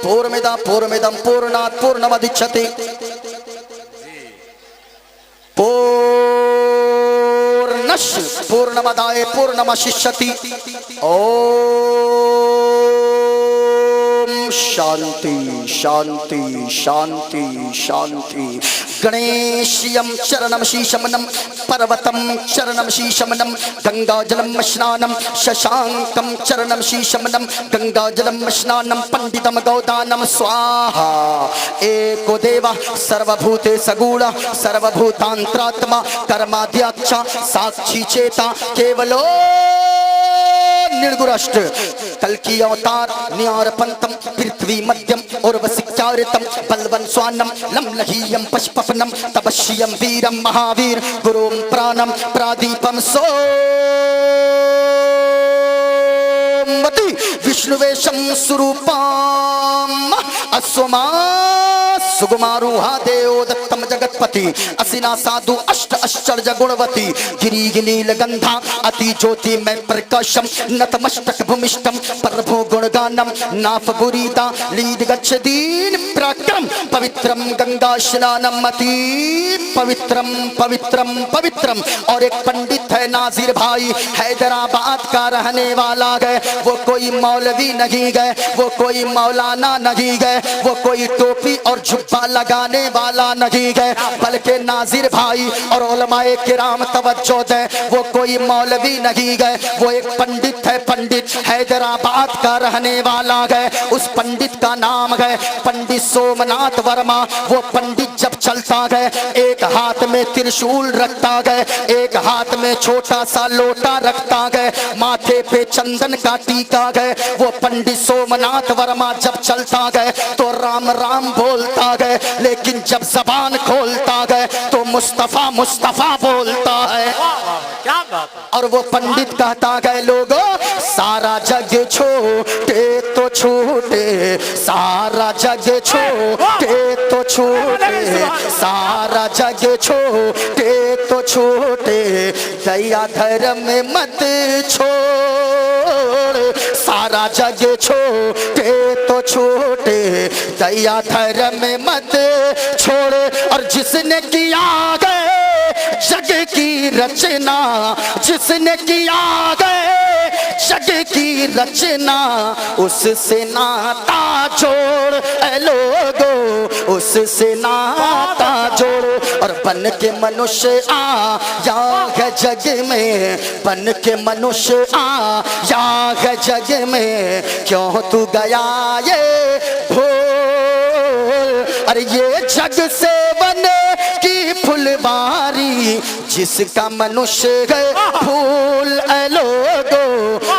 पूर्णमिदं पूर्णमिदं पूर्णात् पूर्णमुदच्यते पूर्णस्य पूर्णमादाय पूर्णमेवावशिष्यति। ओम शांति शांति शांति शांति। गणेशयं चरणं शीशमनं पर्वतं चरणं शीशमनं गंगाजलं स्नानं शशांकं चरणं शीशमनं गंगाजलं स्नानं पंडितं गौदानं स्वाहा। एको देवः सर्वभूते सगुण सर्वभूतांतरात्मा कर्माध्यक्ष साक्षी चेता केवलो निर्गुणष्ट। कल्कि अवतार न्यारपंतम पृथ्वी मध्यम उर्वशिचारितम बलवन स्वानम लमलहीयम पशुपनम तपस्यम वीरम महावीर गुरुम प्राणम प्रादीपम सोमवती विष्णुवेशम स्वरूपम अस्वमा सुगुमारूहा देवदत्तम जगत्पति असिना साधु अष्ट आश्चर्य गुणवती गिरी नील गंधा अति ज्योति में प्रकाशम नतमस्तक भूमिष्ठम प्रभु गुणगानम नाफ गुरीता लीद गच्छदीन पराक्रम पवित्रम गंगा स्नानम अति पवित्रम पवित्रम पवित्रम। और एक पंडित है नाजिर भाई हैदराबाद का रहने वाला गए। वो कोई मौलवी नहीं गए, वो कोई मौलाना नहीं गए, वो कोई टोपी और जुब्बा लगाने वाला नहीं गए, बल्कि नाजिर भाई और उलमाए किराम तवज्जो दें, वो कोई मौलवी नहीं गए, वो एक पंडित है। पंडित हैदराबाद का रहने वाला गए। उस पंडित का नाम गए पंडित सोमनाथ वर्मा। वो पंडित जब चलता गए एक हाथ में त्रिशूल रखता गए, एक हाथ में छोटा सा लोटा रखता गए, माथे पे चंदन का टीका गए। वो पंडित सोमनाथ वर्मा जब चलता गए तो राम राम बोलता गए, लेकिन जब जबान खोलता गए तो मुस्तफा मुस्तफा बोलता है। क्या बात। और वो पंडित कहता गए लोगों सारा जग छोटे तो छोटे, सारा जग छोटे तो छोटे, सारा जग छोटे तो छोटे, दया धर्म मत छोड़। सारा जग छोटे तो छोटे, दया धर्म मत छोड़। और जिसने किया गए जग की रचना, जिसने किया गए जग की रचना, उससे नाता जोड़ ए लोगो, उससे नाता जोड़। और बन के मनुष्य आया है जग में, बन के मनुष्य आया है जग में, क्यों तू गया ये भूल। अरे ये जग से बने की फुलवारी, जिसका मनुष्य गए फूल ए लोगो,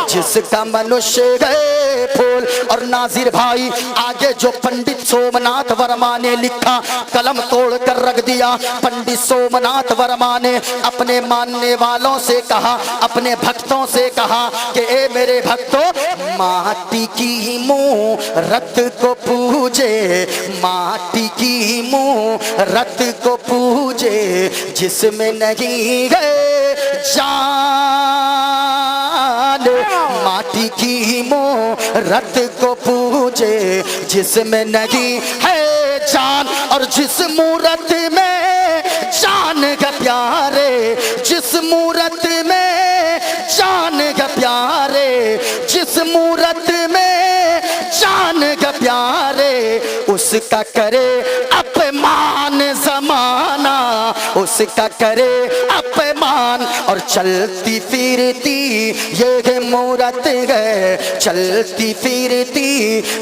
जिसका मनुष्य गए फूल। और नाजिर भाई आगे जो पंडित सोमनाथ वर्मा ने लिखा कलम तोड़ कर रख दिया। पंडित सोमनाथ वर्मा ने अपने मानने वालों से कहा, अपने भक्तों से कहा कि ए मेरे भक्तों, माटी की मूरत को पूजे, माटी की मूरत को पूजे, जिसमें नहीं गए जान। माटी की मूरत को पूजे, जिसमें नहीं है जान। और जिस मूरत में जान का प्यारे, जिस मूरत में जान का प्यारे, जिस मूरत में जान का प्यारे, उसका करे अपमान जमाना, उसका करे अपमान। और चलती फिरती ये मूरत गए, चलती फिरती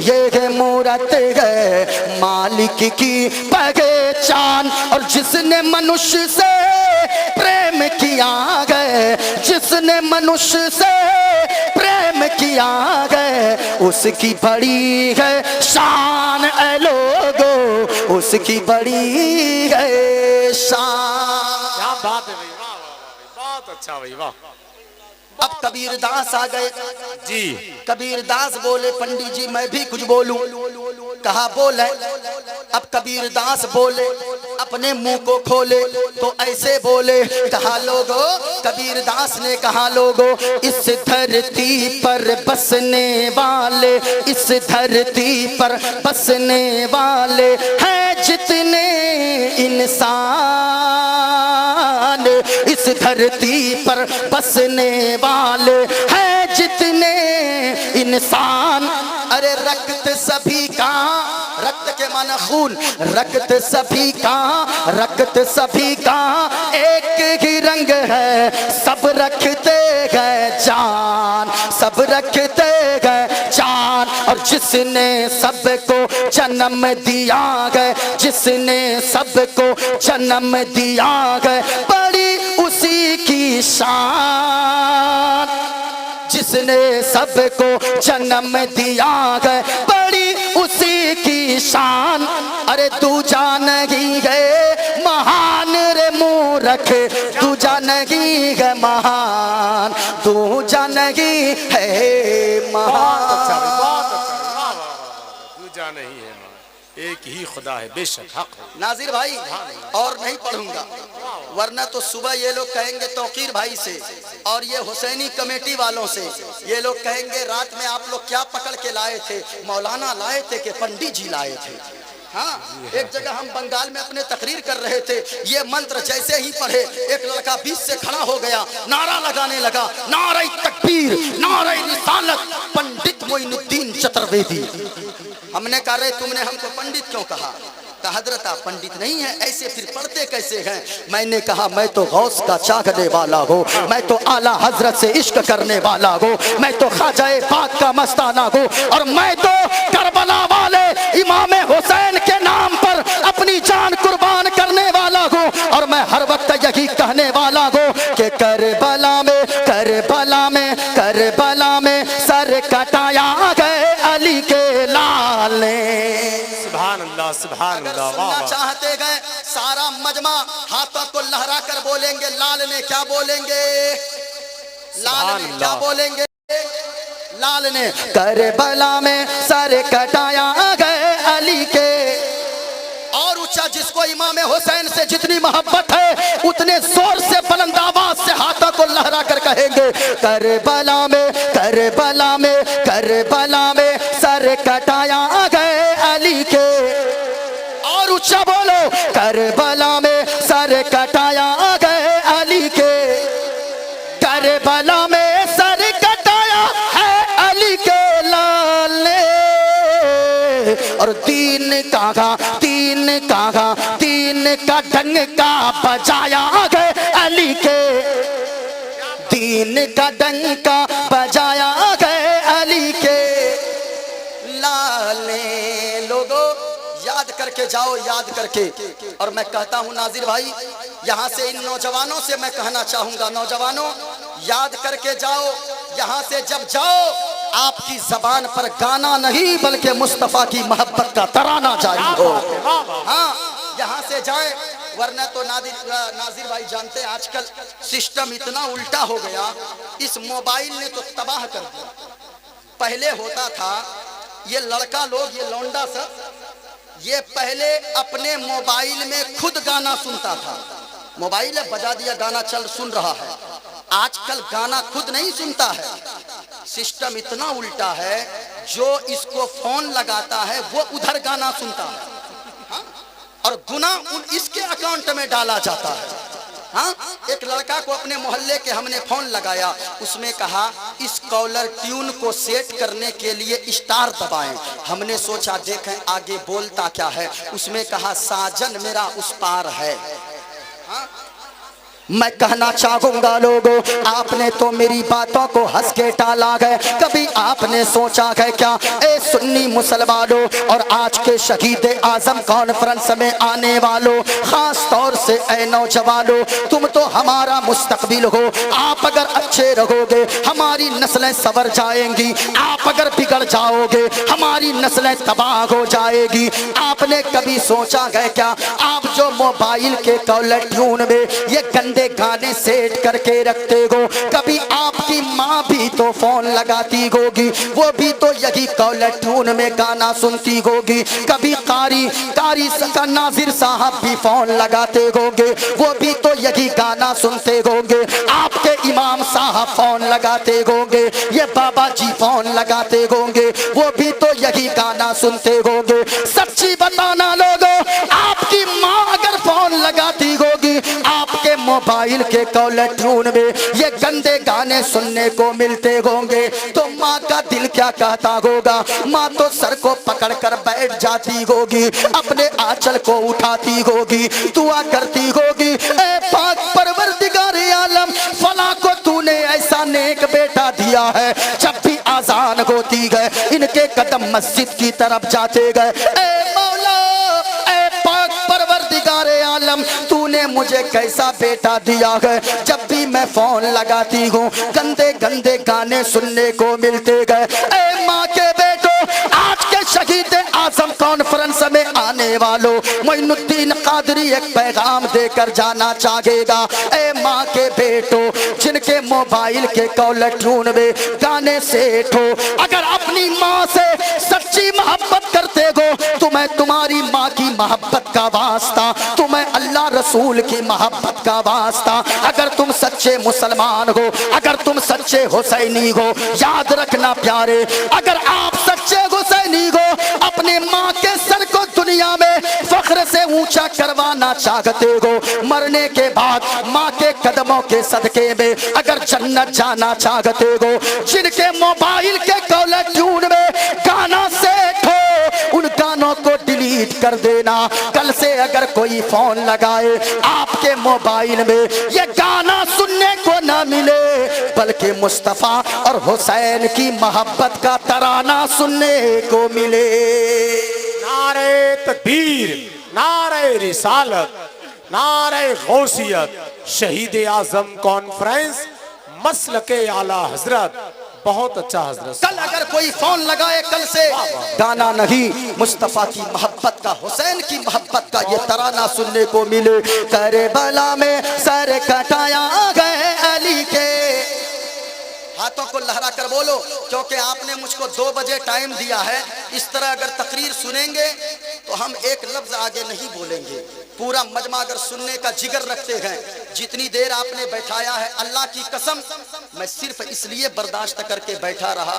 ये मूरत गए, मालिक की पहचान। और जिसने मनुष्य से प्रेम किया गए, जिसने मनुष्य से प्रेम किया गए, उसकी बड़ी है शान ए लोगो, उसकी बड़ी है शान। क्या बात है भाई, वाह वाह बहुत अच्छा भाई, वाह। अब कबीरदास आ गए जी। कबीरदास बोले पंडित जी मैं भी कुछ बोलूं। कहा बोले। अब कबीर दास बोले, अपने मुंह को खोले तो ऐसे बोले, कहा लोगो, कबीर दास ने कहा लोगो, इस धरती पर बसने वाले, इस धरती पर बसने वाले हैं जितने इंसान, इस धरती पर बसने वाले हैं जितने इंसान। अरे रक्त सभी का, रक्त के माना खून, रक्त सभी का, रक्त सभी का एक ही रंग है, सब रखते गए जान, सब रखते गए जान। और जिसने सबको जन्म दिया गए, जिसने सबको जन्म दिया गए, बड़ी उसी की शान, जिसने सबको जन्म दिया गए, बड़ी उसी की शान। अरे दूजा नहीं है महान रे मूर्ख, दूजा नहीं है महान, दूजा नहीं है बहुत अच्छा भाई, महान। बहुत अच्छा भाई, वाह वाह वाह। दूजा नहीं है माँ, एक ही खुदा है, बेशक हक है। नाजिर भाई और नहीं पढ़ूंगा, वरना तो सुबह ये लोग कहेंगे तौकीर भाई से और ये हुसैनी कमेटी वालों से, ये लोग कहेंगे रात में आप लोग क्या पकड़ के लाए थे, मौलाना लाए थे कि पंडित जी लाए थे। हाँ, एक जगह हम बंगाल में अपने तकरीर कर रहे थे, ये मंत्र जैसे ही पढ़े एक लड़का बीच से खड़ा हो गया, नारा लगाने लगा, नारे तकबीर, नारे रिसालत, पंडित मोइनुद्दीन चतुर्वेदी। हमने कहा रे तुमने हमको पंडित क्यों कहा? कहा हजरत आप पंडित नहीं है, ऐसे फिर पढ़ते कैसे हैं? मैंने कहा मैं तो गौस का चाहने वाला हूँ, मैं तो आला हजरत से इश्क करने वाला हूँ, मैं तो ख्वाजाए पाक का मस्ताना हूँ, और मैं तो करबला वाले इमाम हुसैन के नाम पर अपनी जान कुर्बान करने वाला हूँ। और मैं हर वक्त यही कहने वाला हूँ कि करबला में, करबला में, करबला में सर कटाया गए अली के लाल ने। सुभान अल्लाह, सुभान अगर अल्लाह, वाह सुनना वाह। चाहते गए सारा मजमा हाथों को लहरा कर बोलेंगे, लाल ने क्या बोलेंगे, लाल ने क्या बोलेंगे, लाल ने करबला में सर कटाया गए अली के। और ऊंचा जिसको इमाम हुसैन से जितनी मोहब्बत है उतने जोर से बुलंद आवाज से हाथों को लहरा कर कहेंगे, करबला में, करबला में, करबला में सर कटाया गए अली के। और ऊंचा बोलो, करबला में सर कटाया गए अली के, करबला में सर कटाया है अली के लाल ने। और तीन कागा, तीन कागा, तीन का डंका बजाया गए अली के, तीन का डंका बजाया गए अली के लाल ने। लोगों याद करके जाओ, याद करके। और मैं कहता हूं नाजिर भाई, यहाँ से इन नौजवानों से मैं कहना चाहूंगा, नौजवानों याद करके जाओ, यहाँ से जब जाओ आपकी जबान पर गाना नहीं बल्कि मुस्तफा की मोहब्बत का तराना जारी हो। हाँ, यहाँ से जाए, वरना तो नाजिर भाई जानते हैं आजकल सिस्टम इतना उल्टा हो गया, इस मोबाइल ने तो तबाह कर दिया। पहले होता था ये लड़का लोग, ये लौंडा सब, ये पहले अपने मोबाइल में खुद गाना सुनता था, मोबाइल बजा दिया गाना चल सुन रहा है। आजकल गाना खुद नहीं सुनता है, सिस्टम इतना उल्टा है, जो इसको फोन लगाता है वो उधर गाना सुनता है। हाँ? और गुना इसके अकाउंट में डाला जाता है। हाँ? एक लड़का को अपने मोहल्ले के हमने फोन लगाया, उसमें कहा इस कॉलर ट्यून को सेट करने के लिए स्टार दबाएं। हमने सोचा देखें आगे बोलता क्या है, उसमें कहा साजन मेरा उस पार है। हाँ? मैं कहना चाहूंगा लोगों, आपने तो मेरी बातों को हंस के टाला है, कभी आपने सोचा है क्या ए सुन्नी मुसलमानों और आज के शहीद आजम कॉन्फ्रेंस में आने वालों, खास तौर से ए नौजवानों, तुम तो हमारा मुस्तकबिल हो। आप अगर अच्छे रहोगे हमारी नस्लें संवर जाएंगी, आप अगर बिगड़ जाओगे हमारी नस्लें तबाह हो जाएगी। आपने कभी सोचा है क्या, आप जो मोबाइल के कॉलर ट्यून में ये गंदे गाने सेट करके रखते हो। कभी आपकी माँ भी तो फोन लगाती होगी, वो भी तो यही कॉलर ट्यून में गाना सुनती होगी। कभी कारी नाजिर साहब भी फोन लगाते होंगे, वो भी तो यही गाना सुनते होंगे। आपके इमाम साहब फोन लगाते होंगे, ये बाबा जी फोन लगाते होंगे, वो भी तो यही गाना सुनते होंगे। सच्ची बताना लोगों, आपकी माँ अगर फोन लगाती होगी, आपके मोबाइल के कॉलर ट्यून में ये गंदे गाने सुनने को मिलते होंगे, तो माँ का दिल क्या कहता होगा? माँ तो सर को पकड़कर बैठ जाती होगी, अपने आंचल को उठाती होगी, दुआ करती होगी, ए पाक परवरदिगारे आलम, फला को तूने ऐसा नेक बेटा दिया है, जब भी आजान होती है इनके कदम मस्जिद की तरफ जाते गए। ए मौला, ए पाक परवरदिगारे आलम, तूने मुझे कैसा बेटा दिया है, जब भी मैं फोन लगाती हूँ गंदे गंदे गाने सुनने को मिलते गए। ए माँ के बेटो, आज के शहीद आजम कॉन्फ्रेंस में आने वालों, मोइनुद्दीन कादरी एक पैगाम देकर जाना चाहेगा। ए माँ के बेटो, जिनके मोबाइल के कॉलर ट्यून में गाने सेट हो, अगर अपनी माँ से सच्ची मोहब्बत करते हो, तुम्हें तुम्हारी माँ की मोहब्बत का वास्ता, तुम्हें अल्लाह रसूल की मोहब्बत का वास्ता, अगर तुम सच्चे मुसलमान हो, अगर तुम सच्चे हुसैनी हो, याद रखना प्यारे, अगर आप सच्चे हुसैनी हो, अपने माँ के सर को दुनिया में फख्र से ऊंचा करवाना चाहते हो, मरने के बाद माँ के कदमों के सदके में अगर जन्नत जाना चाहते हो, जिनके मोबाइल के कॉलर ट्यून में गाना सेट हो, उन गानों को डिलीट कर देना। कल से अगर कोई फोन लगाए आपके मोबाइल में ये गाना सुनने को ना मिले, बल्कि मुस्तफा और हुसैन की मोहब्बत का तराना सुनने को मिले। नारे तकबीर, नारे रिसालत, नारे गौसियत, शहीद आजम कॉन्फ्रेंस, मसलके आला हजरत। बहुत अच्छा हजरत। कल अगर कोई फोन लगाए, कल से गाना नहीं, मुस्तफा की मोहब्बत का, हुसैन की मोहब्बत का ये तराना सुनने को मिले। करबला में सर कटाया गए अली के, हाथों को लहरा कर बोलो, क्योंकि आपने मुझको 2 बजे टाइम दिया है। इस तरह अगर तकरीर सुनेंगे तो हम एक लफ्ज आगे नहीं बोलेंगे। पूरा मजमा अगर सुनने का जिगर रखते हैं, जितनी देर आपने बैठाया है, अल्लाह की कसम मैं सिर्फ इसलिए बर्दाश्त करके बैठा रहा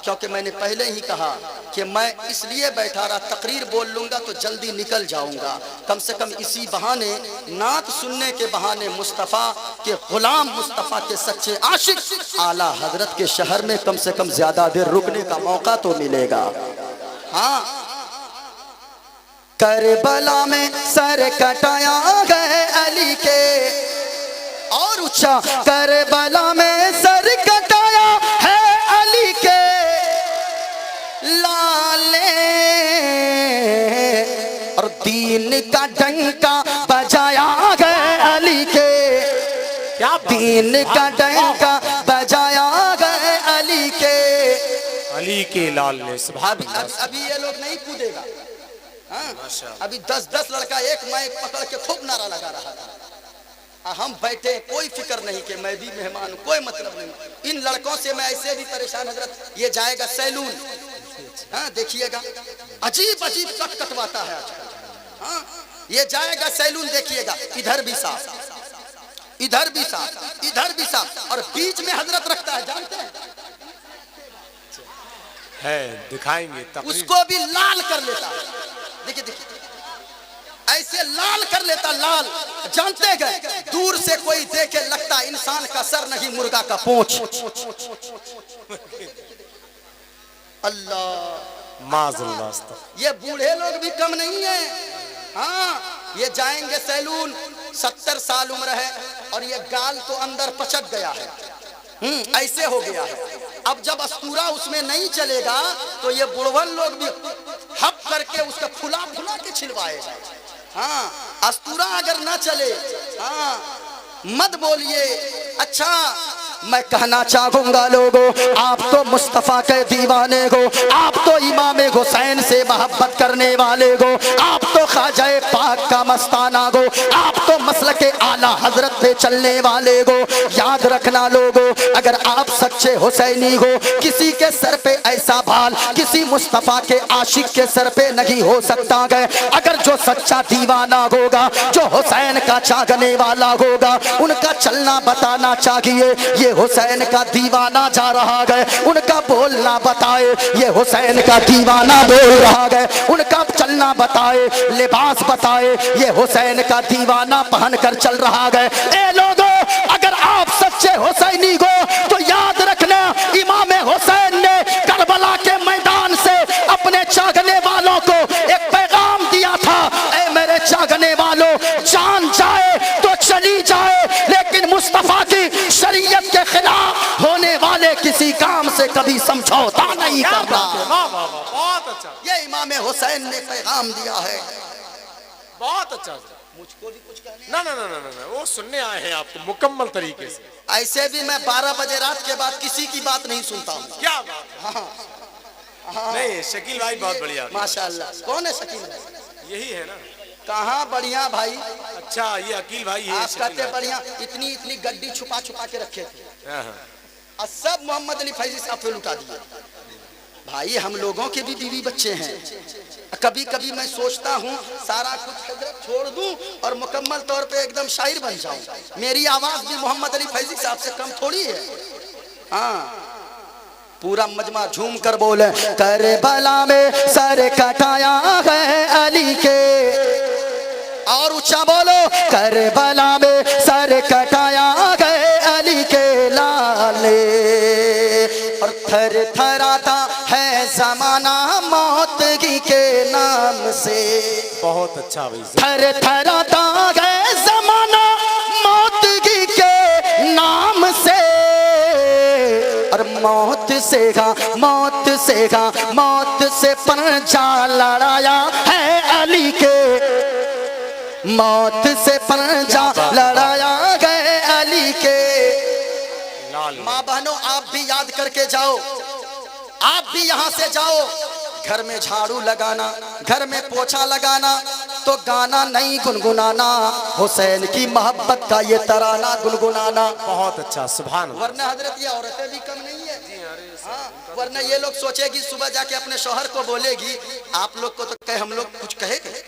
क्योंकि मैंने पहले ही कहा कि मैं इसलिए बैठा रहा, तकरीर बोल लूंगा तो जल्दी निकल जाऊंगा, कम से कम इसी बहाने, नात सुनने के बहाने मुस्तफ़ा के गुलाम, मुस्तफ़ा के सच्चे आशिक आला हजरत के शहर में कम से कम ज्यादा देर रुकने का मौका तो मिलेगा। हाँ, करबला में सर कटाया गए अली के, और ऊंचा, करबला में सर कटाया है अली के लाले, और दीन का डंका बजाया गए अली के, क्या दीन का डंका बजाया गए अली के, अली के लाल ने। अभी ये लोग नहीं कूदेगा। हाँ? अभी 10-10 लड़का एक माइक पकड़ के खूब नारा लगा रहा था, हम बैठे, कोई फिक्र नहीं कि मैं भी मेहमान हूं, कोई मतलब नहीं। इन लड़कों से मैं ऐसे भी परेशान हजरत, ये जाएगा सैलून, हाँ देखिएगा, अजीब अजीब कट कटवाता है आजकल। हाँ, ये जाएगा सैलून, देखिएगा, इधर भी साफ, इधर भी साफ, इधर भी साफ, और बीच में हजरत रखता है, जानते हैं है, दिखाएंगे उसको भी लाल कर लेता है। देखिए देखिए, ऐसे लाल कर लेता, लाल, जानते गए, दूर से कोई देखे लगता इंसान का सर नहीं, मुर्गा का पूंछ। अल्लाह माज़ल्लाह, ये बूढ़े लोग भी कम नहीं है। हाँ, ये जाएंगे सैलून, 70 साल उम्र है, और ये गाल तो अंदर पचक गया है, ऐसे हो गया है। अब जब अस्तूरा उसमें नहीं चलेगा तो ये बुढ़वन लोग भी हप करके उसका फुला फुला के छिलवाएगा। हाँ, अस्तूरा अगर ना चले, हाँ मत बोलिए। अच्छा, मैं कहना चाहूंगा लोगों, आप तो मुस्तफ़ा के दीवाने हो, आप तो इमाम हुसैन से मोहब्बत करने वाले हो, आप तो ख्वाजा पाक का मस्ताना हो, आप तो मसलक के आला हजरत पे चलने वाले को याद रखना लोगो, अगर आप सच्चे हुसैनी हो किसी के सर पे ऐसा बाल किसी मुस्तफा के आशिक के सर पे नहीं हो सकता है। अगर जो सच्चा दीवाना होगा, जो हुसैन का चाहने वाला होगा, उनका चलना बताना चाहिए ये हुसैन का दीवाना जा रहा है, उनका बोलना बताए ये हुसैन का दीवाना बोल रहा है, उनका चलना बताए, लिबास बताए ये हुसैन का दीवाना पहन कर चल रहा है। ए लोगों, अगर आप सच्चे हुसैनी हो तो याद रखना इमाम हुसैन ने करबला के मैदान से अपने चाहने वालों को एक पैगाम दिया था, ए मेरे चाहने वालों, जान जाए तो चली जाए लेकिन मुस्तफा की शरीयत के खिलाफ होने वाले किसी काम से कभी समझौता नहीं करना। बहुत अच्छा, ये इमाम हुसैन ने पैगाम दिया है। बहुत अच्छा। मुझको भी कुछ कहना ना ना ना ना ना, वो सुनने आए हैं आपको मुकम्मल तरीके से। ऐसे भी मैं 12 बजे रात के बाद किसी की बात नहीं सुनता हूँ। क्या बात? हाँ। नहीं, शकील भाई बहुत बढ़िया, माशाअल्लाह। कौन है शकील भाई? यही है ना। कहाँ बढ़िया भाई। अच्छा, ये अकील भाई है। आप कहते बढ़िया, इतनी इतनी गड्डी छुपा छुपा के रखे थे और सब मोहम्मद अली फैजी साहब पे लुटा दिए। भाई हम लोगों के भी बीवी बच्चे हैं, कभी कभी मैं सोचता हूँ सारा कुछ हजरत छोड़ दूं और मुकम्मल तौर पे एकदम शायर बन जाऊं। मेरी आवाज भी मोहम्मद अली फैजी साहब से कम थोड़ी है। हाँ, पूरा मजमा झूम कर बोले, करबला में सर कटाया है अली के, और ऊंचा बोलो, करबला में सर कटाया है अली के लाले, और थर थराता है जमाना मौतगी के नाम से। बहुत अच्छा भाई। थर थराता है जमाना मौतगी के नाम से, और मौत से पंजा लड़ाया है अली के, मौत से पंजा लड़ाया गए अली के। माँ बहनों, आप भी याद करके जाओ, आप भी यहाँ से जाओ, घर में झाड़ू लगाना, घर में पोछा लगाना, तो गाना नहीं गुनगुनाना, हुसैन की मोहब्बत का ये तराना गुनगुनाना। बहुत अच्छा, सुभान अल्लाह। वरना हजरत ये औरतें भी कम नहीं है। हाँ, वरना ये लोग सोचेगी सुबह जाके अपने शौहर को बोलेगी, आप लोग को तो कहे हम लोग कुछ कहेंगे।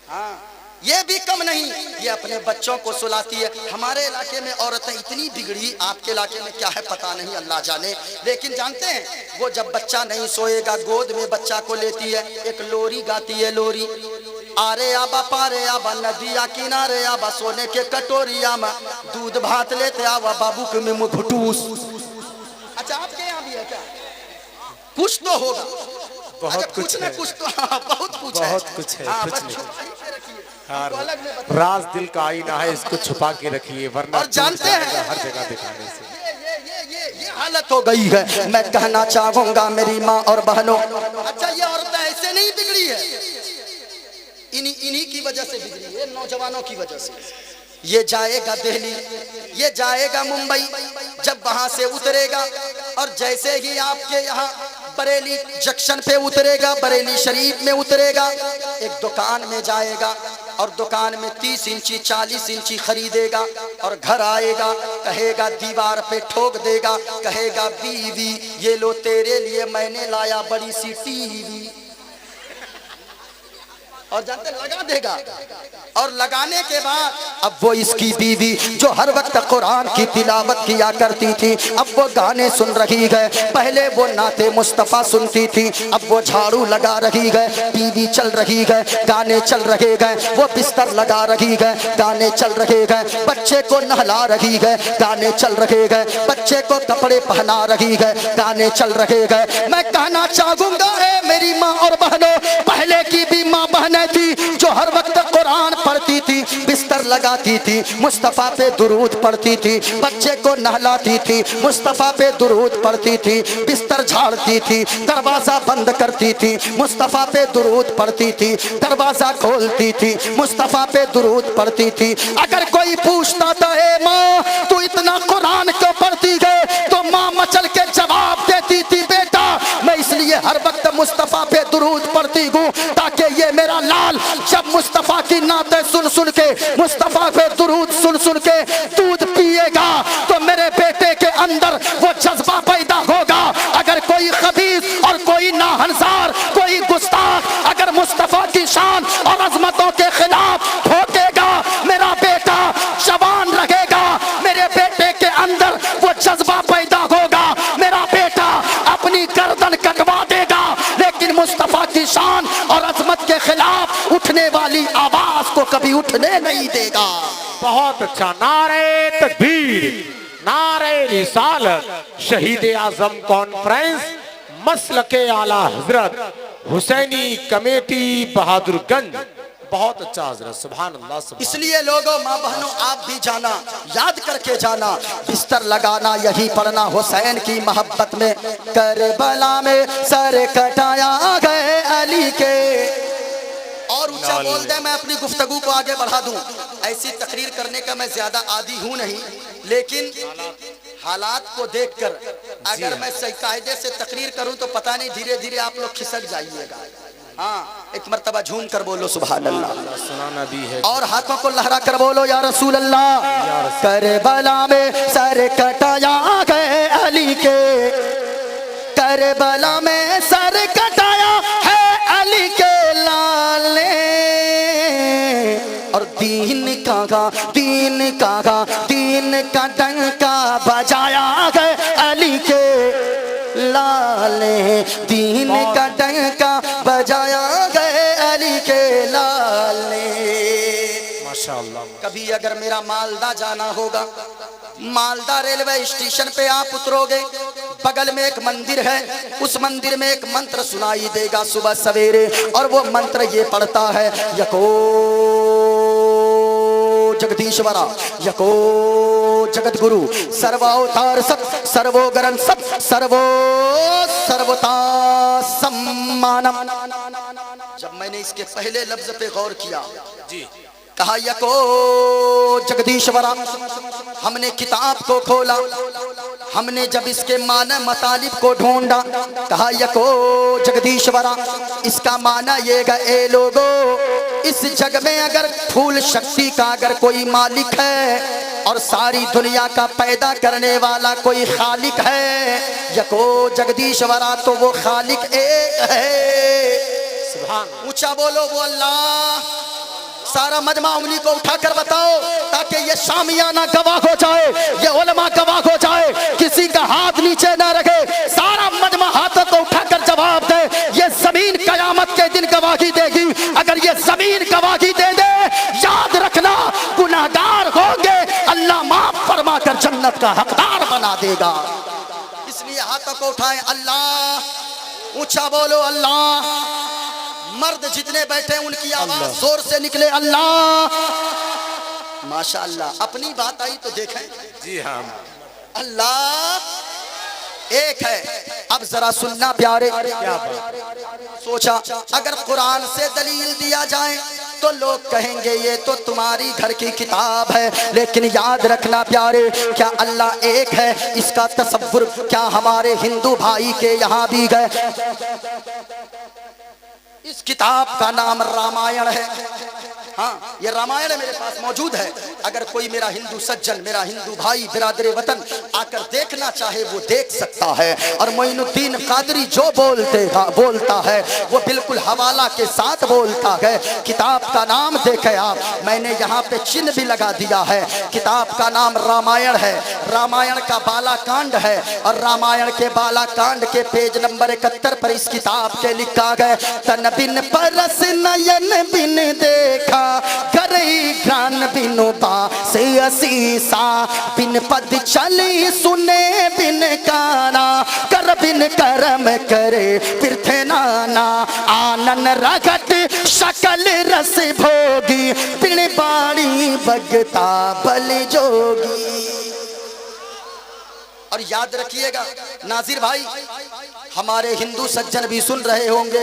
हाँ, ये भी कम नहीं, ये अपने बच्चों को सुलाती है। हमारे इलाके में औरतें इतनी बिगड़ी, आपके इलाके में क्या है पता नहीं, अल्लाह जाने। लेकिन जानते हैं, वो जब बच्चा नहीं सोएगा गोद में बच्चा को लेती है, एक लोरी गाती है, लोरी। आरे आबा पारे आबा नदिया किनारे आबा सोने के कटोरिया में दूध भात लेते आवा बाबू के में घुटूस। अच्छा, आपके यहाँ भी है क्या? कुछ तो होगा, बहुत कुछ है, कुछ तो हाँ, बहुत कुछ है, बहुत कुछ है, हाँ, कुछ बस नहीं। छुपाई के रखिए। हाँ, अलग में बताइए। राज दिल का आईना है, इसको छुपा के रखिए, वरना और जानते हैं, हर जगह दिखाने से ये हालत हो गई है। मैं कहना चाहूंगा मेरी माँ और बहनों, अच्छा ये औरतें ऐसे नहीं बिगड़ी है, इन्हीं की वजह से बिगड़ी है, नौजवानों की वजह से। ये जाएगा दिल्ली, ये जाएगा मुंबई, जब वहां से उतरेगा और जैसे ही आपके यहाँ बरेली जंक्शन पे उतरेगा, बरेली शरीफ में उतरेगा, एक दुकान में जाएगा और दुकान में 30 इंची 40 इंची खरीदेगा और घर आएगा, कहेगा दीवार पे ठोक देगा, कहेगा बीवी ये लो तेरे लिए मैंने लाया बड़ी सी टीवी, और जानते लगा देगा। और लगाने के बाद अब वो इसकी बीवी जो हर वक्त कुरान की तिलावत किया करती थी, अब वो गाने सुन रही है। पहले वो नाते मुस्तफ़ा सुनती थी, अब वो झाड़ू लगा रही है, टीवी चल रही है, गाने चल रहे हैं, वो बिस्तर लगा रही है, गाने चल रहे हैं, बच्चे को नहला रही है, गाने चल रहे हैं, बच्चे को कपड़े पहना रही है, गाने चल रहे हैं। मैं कहना चाहूंगा मेरी माँ और बहनों, पहले की भी माँ बहनें थी जो हर वक्त कुरान पढ़ती थी, बिस्तर लगाती थी, मुस्तफ़ा पे दुरूद पढ़ती थी, बच्चे को नहलाती थी, मुस्तफ़ा पे दुरूद पढ़ती थी, बिस्तर झाड़ती थी, दरवाजा बंद करती थी, मुस्तफ़ा पे दुरूद पढ़ती थी, दरवाजा खोलती थी, मुस्तफ़ा पे दुरूद पढ़ती थी। अगर कोई पूछता था ए माँ तू इतना कुरान क्यों पढ़ती है, तो माँ मचल के जवाब देती थी, बेटा मैं इसलिए हर वक्त मुस्तफ़ा पे दुरूद पढ़ती हूँ ताकि ये मेरा लाल जब मुस्तफा की नाते सुन सुन के, मुस्तफा पे दुरूद सुन सुन के दूध पिएगा तो मेरे बेटे के अंदर वो जज्बा पैदा होगा। अगर कोई खबीस और कोई नाहनसार, कोई गुस्ताख अगर मुस्तफा की शान और अजमतों के खिलाफ ठोकेगा, मेरा बेटा जवान रहेगा, मेरे बेटे के अंदर वो जज्बा पैदा होगा, मेरा बेटा अपनी गर्दन कटवा देगा, लेकिन मुस्तफा की शान और अजमत के खिलाफ उठने वाली आवाज को कभी उठने नहीं देगा। बहुत अच्छा। नारे तकबीर, नारे रिसालत, शहीद आजम कॉन्फ्रेंस, मसलके आला हजरत, हुसैनी कमेटी बहादुरगंज। बहुत अच्छा हजरत, सुभान अल्लाह सुभान। इसलिए लोगों, माँ बहनों, आप भी जाना, याद करके जाना, बिस्तर लगाना, यही पढ़ना हुसैन की मोहब्बत में। करबला में सर कटाया गए अली के। और ऊंचा बोल दे, मैं अपनी गुफ्तगू को आगे बढ़ा दूं। ऐसी तकरीर करने का मैं ज्यादा आदी हूं नहीं, लेकिन हालात को देखकर अगर मैं सही कायदे से तकरीर करूं तो पता नहीं धीरे धीरे आप लोग खिसक जाइएगा। हाँ, एक मर्तबा झूम कर बोलो सुभान अल्लाह, सुनाना भी है। और हाथों को लहरा कर बोलो या रसूल अल्लाह। करबला में सर कटाया गए अली के, करबला में सर कटाया है अली के लाल ने। और दीन का डंका बजाया गए अली के लाल ने, दीन का डंका बजाया गए अली के लाल ने। माशाअल्लाह। कभी अगर मेरा मालदा जाना होगा, मालदा रेलवे स्टेशन पे आप उतरोगे, बगल में एक मंदिर है, उस मंदिर में एक मंत्र सुनाई देगा सुबह सवेरे, और वो मंत्र ये पढ़ता है, यको जगदीश्वरा, यको जगत गुरु, सर्वावतार सत, सर्वोगरन सत, सर्वता सम्मानम। जब मैंने इसके पहले लफ्ज पे गौर किया जी, कहा यको जगदीश्वरा, हमने किताब को खोला, हमने जब इसके माना मतालिब को ढूंढा, कहा यको जगदीश्वरा, इसका माना ये गा, ए लोगो, इस जग में अगर फूल शक्ति का अगर कोई मालिक है और सारी दुनिया का पैदा करने वाला कोई खालिक है, यको जगदीश्वरा, तो वो खालिक एक है। सुभान। ऊंचा बोलो वो अल्लाह। सारा मजमा उंगली को उठाकर बताओ, ताकि ये शामियाना गवाह हो जाए, ये उलमा गवाह हो जाए, किसी का हाथ नीचे ना रखे। सारा मजमा हाथों को उठाकर जवाब दे, ये जमीन कयामत के दिन गवाही देगी। अगर ये जमीन गवाही दे दे, याद रखना गुनाहगार होंगे, अल्लाह माफ फरमा कर जन्नत का हकदार बना देगा। इसलिए हाथों को उठाएं, अल्लाह। ऊंचा बोलो अल्लाह। मर्द जितने बैठे उनकी आवाज जोर से निकले, अल्लाह। माशाअल्लाह। अपनी बात आई तो देखें। जी हाँ, अल्लाह एक है। अब जरा सुनना प्यारे, सोचा अगर कुरान से दलील दिया जाए तो लोग कहेंगे ये तो तुम्हारी घर की किताब है, लेकिन याद रखना प्यारे, क्या अल्लाह एक है इसका तसव्वुर क्या हमारे हिंदू भाई के यहाँ भी गए? इस किताब का नाम रामायण है। हाँ, ये रामायण मेरे पास मौजूद है। अगर कोई मेरा हिंदू सज्जन, मेरा हिंदू भाई, बिरादरे वतन आकर देखना चाहे वो देख सकता है। और मोइनुद्दीन कादरी जो बोलता है वो बिल्कुल हवाला के साथ बोलता है। किताब का नाम देखे आप, मैंने यहाँ पे चिन्ह भी लगा दिया है। किताब का नाम रामायण है। रामायण का बालाकांड है, और रामायण के बालाकांड के पेज नंबर 71 पर इस किताब के लिखा गया, तन बिन परस नयन बिन देखा, करई ज्ञान बिनु से असीसा, बिन पद चली सुने बिन काना, कर बिन कर्म करे पृथे नाना, आनन रगत शकल रस भोगी, बिन बाणी बगता बल जोगी। और याद रखिएगा नाजिर भाई, हमारे हिंदू सज्जन भी सुन रहे होंगे,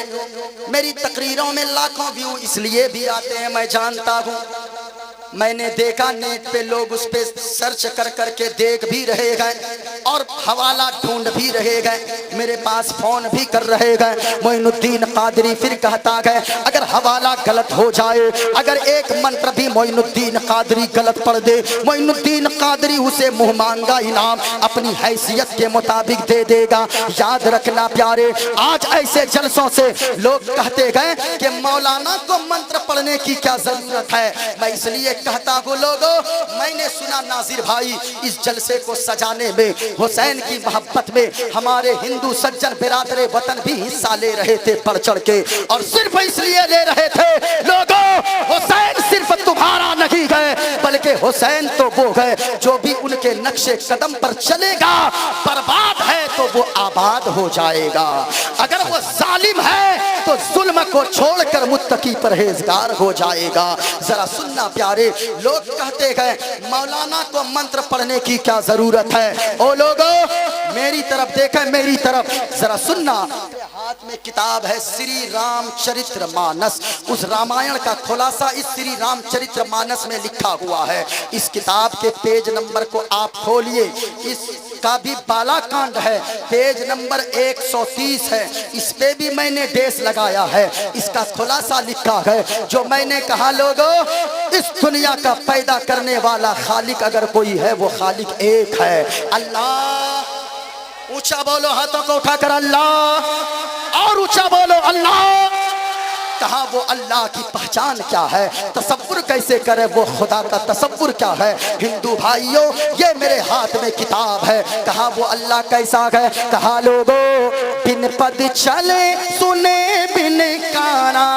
मेरी तकरीरों में लाखों व्यू इसलिए भी आते हैं, मैं जानता हूं। मैंने देखा नेट पे लोग उस पे सर्च कर करके देख भी रहे गए और हवाला ढूंढ भी रहे गए, मेरे पास फोन भी कर रहे गए। मोइनुद्दीन कादरी फिर कहता गए अगर हवाला गलत हो जाए, अगर एक मंत्र भी मोइनुद्दीन कादरी गलत पढ़ दे, मोइनुद्दीन कादरी उसे मुंह मांगा इनाम अपनी हैसियत के मुताबिक दे देगा। याद रखना प्यारे, आज ऐसे जलसों से लोग कहते गए कि मौलाना को मंत्र पढ़ने की क्या जरूरत है। मैं इसलिए कहता हूँ लोगों, मैंने सुना नाजिर भाई इस जलसे को सजाने में, हुसैन की मोहब्बत में हमारे हिंदू सज्जन बिरादरे वतन भी हिस्सा ले रहे थे बढ़ चढ़ के, और सिर्फ इसलिए ले रहे थे लोगों, हुसैन सिर्फ तुम्हारा नहीं गए बल्कि हुसैन तो वो गए जो भी उनके नक्शे कदम पर चलेगा, बर्बाद है तो वो आबाद हो जाएगा, अगर वो जालिम है तो जुल्म को छोड़कर मुत्तकी परहेजगार हो जाएगा। जरा सुनना प्यारे, लोग कहते गए मौलाना को मंत्र पढ़ने की क्या जरूरत है। ओ लोगों मेरी तरफ देखें, मेरी तरफ जरा सुनना, हाथ में किताब है श्री रामचरित्र मानस, उस रामायण का खुलासा इस श्री रामचरित्र मानस में लिखा हुआ है। इस किताब के पेज नंबर को आप खोलिए, इसका भी बालाकांड है, पेज नंबर 130 है, इस पे भी मैंने डेस लगाया है, इसका खुलासा लिखा है। जो मैंने कहा लोगों, इस दुनिया का पैदा करने वाला खालिक अगर कोई है वो खालिक एक है, अल्लाह। ऊंचा बोलो, हाथों को उठाकर अल्लाह, और ऊंचा बोलो अल्लाह। कहा वो अल्लाह की पहचान क्या है, तसव्वुर कैसे करे वो खुदा का तसव्वुर क्या है। हिंदू भाइयों ये मेरे हाथ में किताब है, कहा वो अल्लाह कैसा है। कहा लोगों बिन पद चले सुने बिन काना,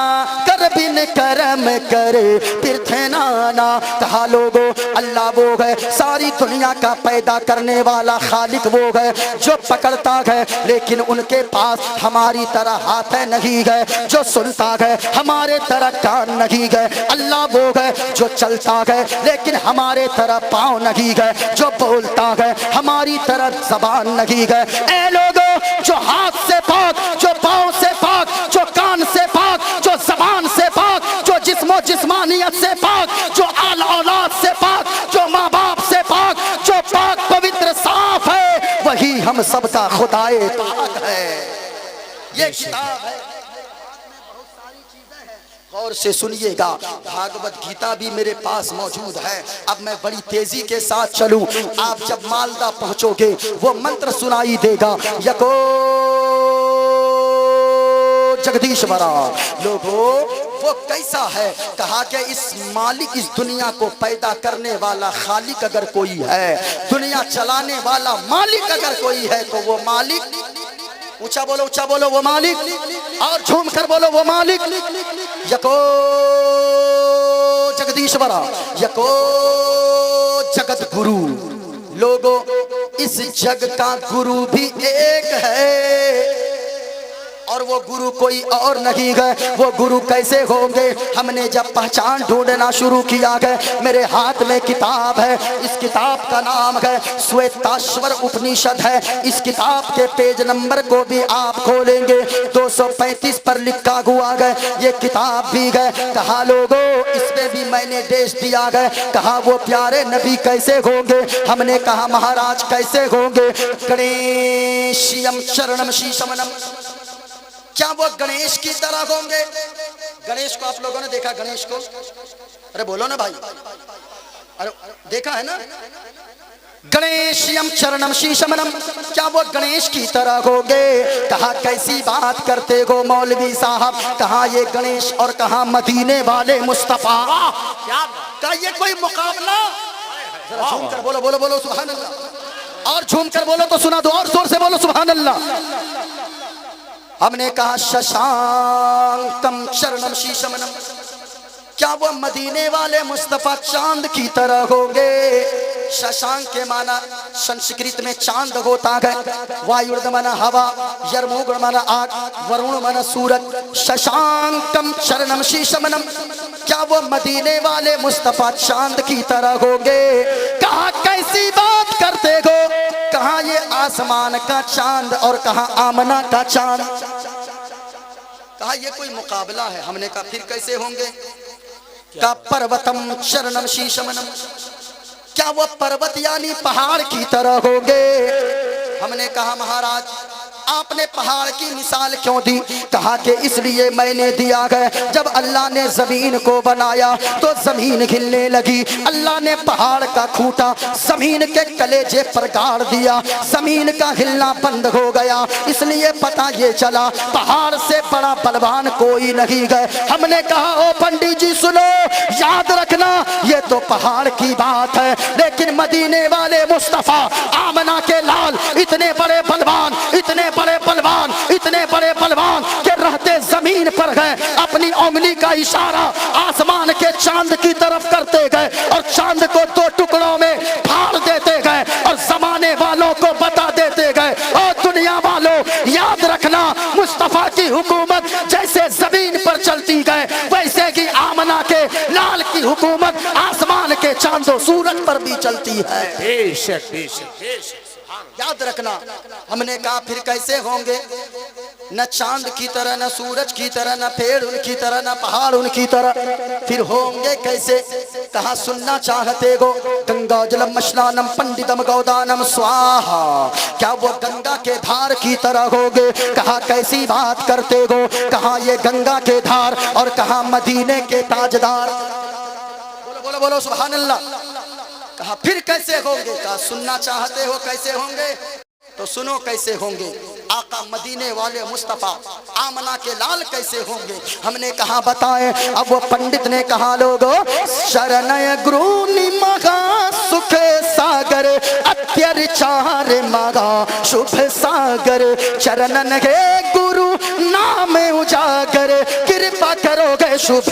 कर बिन करम करे फिर थे नाना। कहा लोगों अल्लाह वो है सारी दुनिया का पैदा करने वाला खालिक वो है जो पकड़ता है लेकिन उनके पास हमारी तरह हाथ नहीं है, जो सुनता है हमारे तरह कान नहीं गए। अल्लाह वो है जो चलता है लेकिन हमारे तरह पाँव नहीं गए, जो बोलता है हमारी तरह जबान नहीं गए। ए लोगों जो हाथ से पाक, जो पाँव से पाक, जो कान से पाक, जो जबान से पाक, जो जिस्मो जिस्मानियत से पाक, जो आल औलाद से पाक, जो माँ बाप से पाक, जो पाक पवित्र साफ है वही हम सबका खुदाए पाक है। ये किताब है, और से सुनिएगा। भागवत गीता भी मेरे पास मौजूद है। अब मैं बड़ी तेजी के साथ चलूं, आप जब मालदा पहुंचोगे वो मंत्र सुनाई देगा, यको जगदीश्वरा। लोगों वो कैसा है, कहा कि इस मालिक, इस दुनिया को पैदा करने वाला खालिक अगर कोई है, दुनिया चलाने वाला मालिक अगर कोई है तो वो मालिक, ऊंचा बोलो वो मालिक, और झूम कर बोलो वो मालिक, यको जगदीश्वरा, यको जगत गुरु। लोगों इस जग का गुरु भी एक है और वो गुरु कोई और नहीं है। वो गुरु कैसे होंगे, हमने जब पहचान ढूंढना शुरू किया है, मेरे हाथ में किताब है, इस किताब का नाम है श्वेताश्वर उपनिषद है। इस किताब के पेज नंबर को भी आप खोलेंगे 235 पर लिखा हुआ है, ये किताब भी है। कहा लोगों इसमें भी मैंने देश दिया है, कहा वो प्यारे नबी कैसे होंगे, हमने कहा महाराज कैसे होंगे। गणेशियम शरणम शीशमनम, क्या वो गणेश की तरह होंगे। गणेश को आप लोगों ने देखा, गणेश को, अरे बोलो ना भाई, अरे देखा है ना। गणेशयम चरणम शीशमनम, क्या वो गणेश की तरह होंगे। कहा कैसी बात करते हो मौलवी साहब, कहा ये गणेश और कहा मदीने वाले मुस्तफा, क्या ये कोई मुकाबला। जरा झूम कर बोलो, बोलो बोलो सुभान अल्लाह, और झूम कर बोलो तो सुना दो, और जोर से बोलो सुभान अल्लाह। हमने कहा शशांकम शरणम शीशमनम, क्या वो मदीने वाले मुस्तफा चांद की तरह होंगे। शशांक के माना संस्कृत में चांद होता है, वायुर्द माना हवा, यर्मुग्र माना आग, वरुण माना सूरज। शशांकम शरणम शीशमनम, क्या वो मदीने वाले मुस्तफा चांद की तरह होंगे। कहा कैसी बात करते हो, कहा ये आसमान का चांद और कहा आमना का चांद। कहा ये कोई मुकाबला है। हमने कहा फिर कैसे होंगे। का पर्वतम शरणम शीशमनम, क्या वो पर्वत यानी पहाड़ की तरह होंगे? हमने कहा महाराज आपने पहाड़ की मिसाल क्यों दी? कहा कि इसलिए मैंने दिया है, जब अल्लाह ने जमीन को बनाया तो जमीन हिलने लगी, अल्लाह ने पहाड़ का खूंटा जमीन के कलेजे पर गाड़ दिया, जमीन का हिलना बंद हो गया, इसलिए पता ये चला पहाड़ से बड़ा बलवान कोई नहीं है। हमने कहा ओ पंडित जी सुनो, याद रखना ये तो पहाड़ की बात है, लेकिन मदीने वाले मुस्तफा आमना के लाल इतने बड़े बलवान, इतने बड़े बलवान, इतने बड़े बलवान के रहते जमीन पर गए, अपनी उंगली का इशारा आसमान के चांद की तरफ करते गए और चांद को दो टुकड़ों में फाड़ देते गए और जमाने वालों को बता देते गए और दुनिया वालों याद रखना मुस्तफा की हुकूमत जैसे जमीन पर चलती गए, वैसे ही आमना के लाल की हुकूमत आसमान के चांदो सूरज पर भी चलती है। बेशक बेशक बेशक, याद रखना। हमने कहा फिर कैसे होंगे? न चांद की तरह, न सूरज की तरह, न पेड़ उनकी तरह, न पहाड़ उनकी तरह, फिर होंगे कैसे? कहा सुनना चाहते हो? गंगा जलम स्नानम पंडितम गौदानम स्वाहा, क्या वो गंगा के धार की तरह होगे? कहा कैसी बात करते हो? कहा ये गंगा के धार और कहा मदीने के ताजदार। बोलो बोलो बोलो सुभान अल्लाह। कहा फिर कैसे होंगे? कहा सुनना चाहते हो कैसे होंगे? तो सुनो कैसे होंगे। आका मदीने वाले मुस्तफा आमना के लाल कैसे होंगे? हमने कहा बताएं। अब वो पंडित ने कहा लोगो शरणय गुरु निमगा सुख सागर अत्यचार मगा शुभ सागर, चरणन के गुरु नाम उजागर, कृपा करोगे शुभ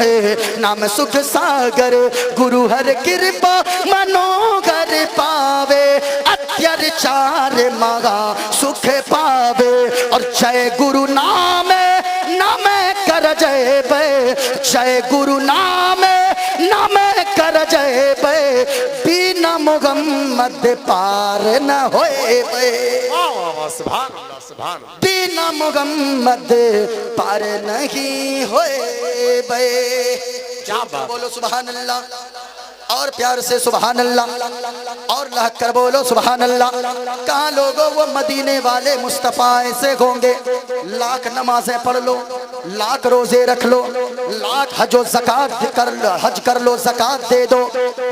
नाम सुख सागर, गुरु हर कृपा मनोगर पावे, अत्यचार मगा सुख पावे, और जय गुरु नाम नाम कर जय बे, जय गुरु नाम नाम कर जय बे, बिना मोहम्मद पार न होए बे, सुभान अल्लाह सुभान अल्लाह, बिना मोहम्मद पार नहीं होए बे। क्या बात, बोलो सुभान अल्लाह, और प्यार से सुभान अल्लाह, और लहक कर बोलो सुभान अल्लाह। कहाँ लोगों वो मदीने वाले मुस्तफा ऐसे होंगे, लाख नमाजें पढ़ लो, लाख रोजे रख लो, लाख हजो ज़कात कर लो, हज कर लो, ज़कात दे दो,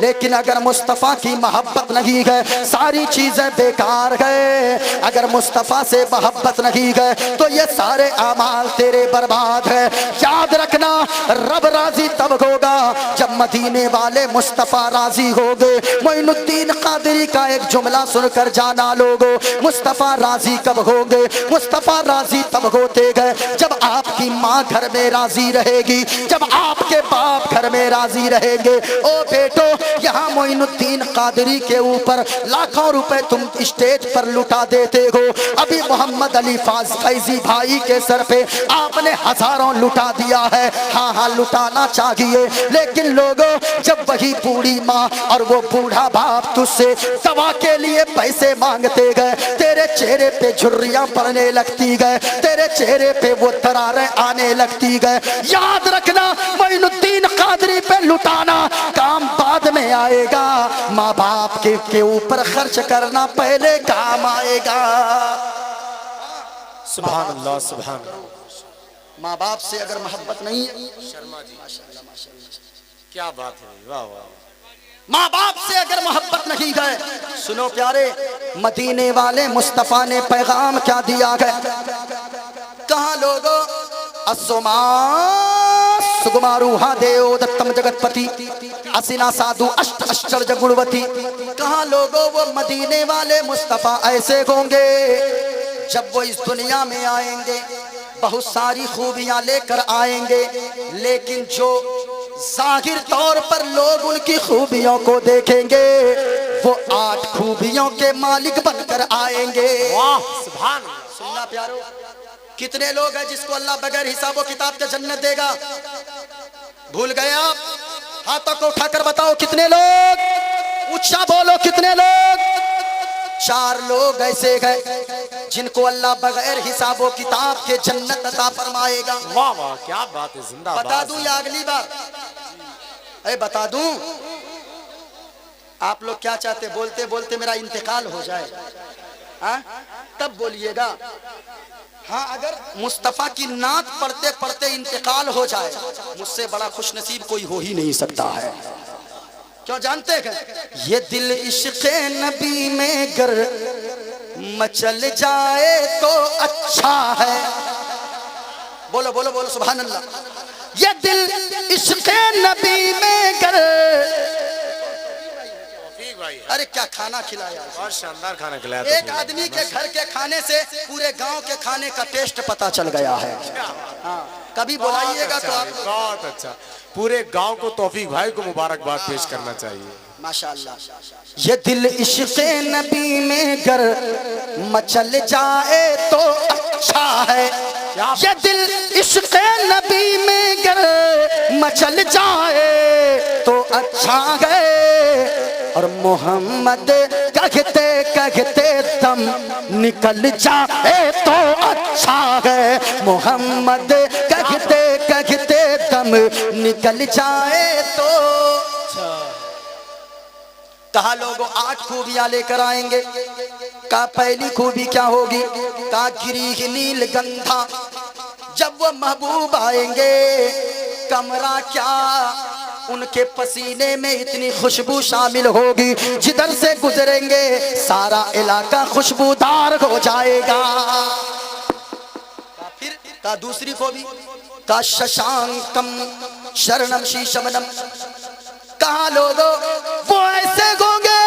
लेकिन अगर मुस्तफा की मोहब्बत नहीं है सारी चीजें बेकार है। अगर मुस्तफा से मोहब्बत नहीं है तो ये सारे अमाल तेरे बर्बाद है। याद रखना रब राजी तब होगा जब मदीने वाले मुस्तफा राजी होगे। मोइनुद्दीन कादरी का एक जुमला सुनकर जाना लोगो, मुस्तफा राजी कब होंगे? मुस्तफा राजी तब होते गए जब आपकी माँ घर में राजी रहेगी, जब आपके बाप घर में राजी रहेंगे। ओ बेटो, यहाँ मोइनुद्दीन कादरी के ऊपर लाखों रुपए तुम स्टेज पर लुटा देते हो, अभी मोहम्मद अली फैजी भाई के सर पे आपने हजारों लुटा दिया है। हाँ हाँ लुटाना चाहिए, लेकिन लोगों जब वही बूढ़ी माँ और वो बूढ़ा बाप तुझसे दवा के लिए पैसे मांगते गए, तेरे चेहरे पे झुर्रियां पड़ने लगती गए, तेरे चेहरे पे वो दरारें आने लगती गए। याद रखना मोइनुद्दीन कादरी पे लुटाना काम बाद में आएगा, माँ बाप के ऊपर खर्च करना पहले काम आएगा। सुभान अल्लाह सुभान अल्लाह। माँ बाप से अगर मोहब्बत नहीं है, शर्मा जी क्या बात है, वाह वाह। माँ बाप से अगर मोहब्बत नहीं है, सुनो प्यारे, मदीने वाले मुस्तफा ने पैगाम क्या दिया है? कहा लोगो असोमा सुगमारूहा देव दत्तम जगतपति असिना साधु अष्ट आश्चर्य गुणवती। कहा लोगो वो मदीने वाले मुस्तफा ऐसे होंगे जब वो इस दुनिया में आएंगे बहुत सारी खूबियां लेकर आएंगे, लेकिन जो जाहिर तौर पर लोग उनकी खूबियों को देखेंगे वो 8 खूबियों के मालिक बनकर आएंगे। वाह सुभान अल्लाह। सुनना प्यारो, कितने लोग हैं जिसको अल्लाह बगैर हिसाबो किताब के जन्नत देगा? भूल गए आप? हाथों को उठाकर बताओ कितने लोग, ऊंचा बोलो कितने लोग? 4 लोग ऐसे हैं जिनको अल्लाह बगैर हिसाबो किताब के जन्नत अता फरमाएगा। वाह वाह क्या बात है, जिंदाबाद। बता दूं या अगली बार? अरे बता दूं, आप लोग क्या चाहते, बोलते बोलते मेरा इंतकाल हो जाए, हाँ तब बोलिएगा। हाँ अगर मुस्तफा की नात पढ़ते पढ़ते इंतकाल हो जाए, मुझसे बड़ा खुशनसीब कोई हो ही नहीं सकता है। क्यों जानते हैं? ये दिल इश्क़ नबी में गर मचल जाए तो अच्छा है। बोलो बोलो बोलो सुभान अल्लाह। ये दिल इश्क़ नबी में गर, अरे क्या खाना खिलाया, बहुत शानदार खाना खिलाया। एक आदमी के घर के खाने से पूरे गांव के खाने का टेस्ट पता चल गया है। हाँ कभी बुलाइएगा तो आप। बहुत अच्छा, पूरे गांव को तौफीक भाई को मुबारकबाद पेश करना चाहिए। माशाअल्लाह। ये दिल इश्क़ नबी में गर मचल जाए तो अच्छा है। ये दिल इश्क़ नबी में गर मचल जाए तो अच्छा है। और मोहम्मद कहते कहते दम निकल जाए तो अच्छा है। मोहम्मद कहते कहते दम निकल जाए तो। कहा लोगों 8 खूबियां लेकर आएंगे। कहा पहली खूबी क्या होगी? कहा गिरी नील गंधा, जब वो महबूब आएंगे कमरा क्या, उनके पसीने में इतनी खुशबू शामिल होगी, जिधर से गुजरेंगे सारा इलाका खुशबूदार हो जाएगा। फिर का दूसरी खूबी का शशांकम शरणम शीशमनम। कहा लोगों वो ऐसे होंगे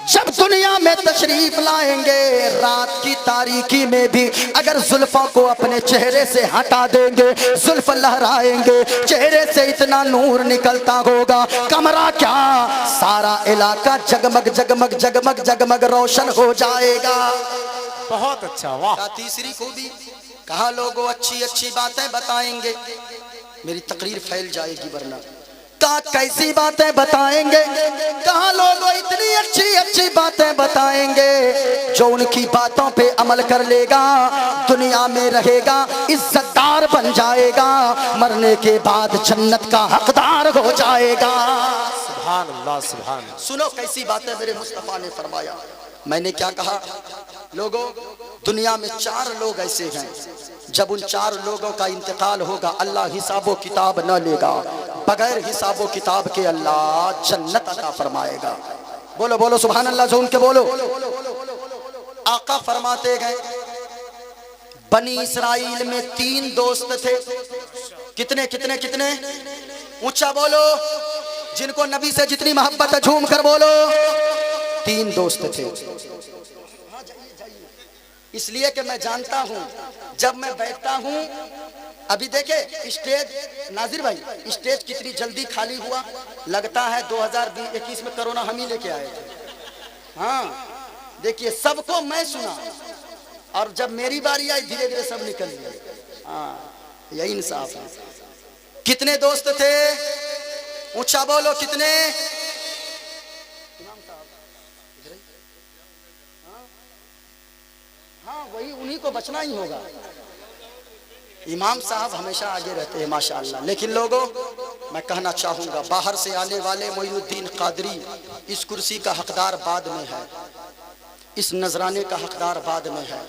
जब दुनिया में तशरीफ लाएंगे, रात की तारीकी में भी अगर जुल्फों को अपने चेहरे से हटा देंगे, जुल्फ लहराएंगे, चेहरे से इतना नूर निकलता होगा, कमरा क्या सारा इलाका जगमग जगमग जगमग जगमग रोशन हो जाएगा। बहुत अच्छा, वाह। तीसरी खूबी कहा लोगों अच्छी अच्छी बातें बताएंगे, मेरी तकरीर फैल जाएगी वरना। कहा कैसी बातें बताएंगे? कहा लोगों इतनी अच्छी अच्छी बातें बताएंगे जो उनकी बातों पे अमल कर लेगा दुनिया में रहेगा, इज्जतदार बन जाएगा, मरने के बाद जन्नत का हकदार हो जाएगा। सुभान अल्लाह सुभान अल्लाह। सुनो कैसी बातें मेरे मुस्तफा ने फरमाया। मैंने क्या कहा? लोगों दुनिया में 4 लोग ऐसे हैं, जब उन 4 लोगों का इंतकाल होगा अल्लाह हिसाबो किताब न लेगा, बगैर हिसाबो किताब के अल्लाह जन्नत अता फरमाएगा। बोलो बोलो सुभान अल्लाह, जो उनके बोलो। आका फरमाते गए बनी इसराइल में 3 दोस्त थे। कितने कितने कितने? ऊंचा बोलो, जिनको नबी से जितनी मोहब्बत है झूम कर बोलो। 3 दोस्त थे। इसलिए कि मैं जानता हूं जब मैं बैठता हूं, अभी देखे स्टेज नाजिर भाई, स्टेज कितनी जल्दी खाली हुआ। लगता है 2021 में कोरोना हम ही लेके आए थे। हाँ देखिए सबको मैं सुना और जब मेरी बारी आई धीरे धीरे सब निकल गए। हाँ यही इंसाफ है। कितने दोस्त थे? ऊंचा बोलो कितने? हाँ वही, उन्हीं को बचना ही होगा। इमाम साहब हमेशा आगे रहते हैं माशाअल्लाह। लेकिन लोगों मैं कहना चाहूँगा बाहर से आने वाले मोइनुद्दीन कादरी इस कुर्सी का हकदार बाद में है, इस नजराने का हकदार बाद में है।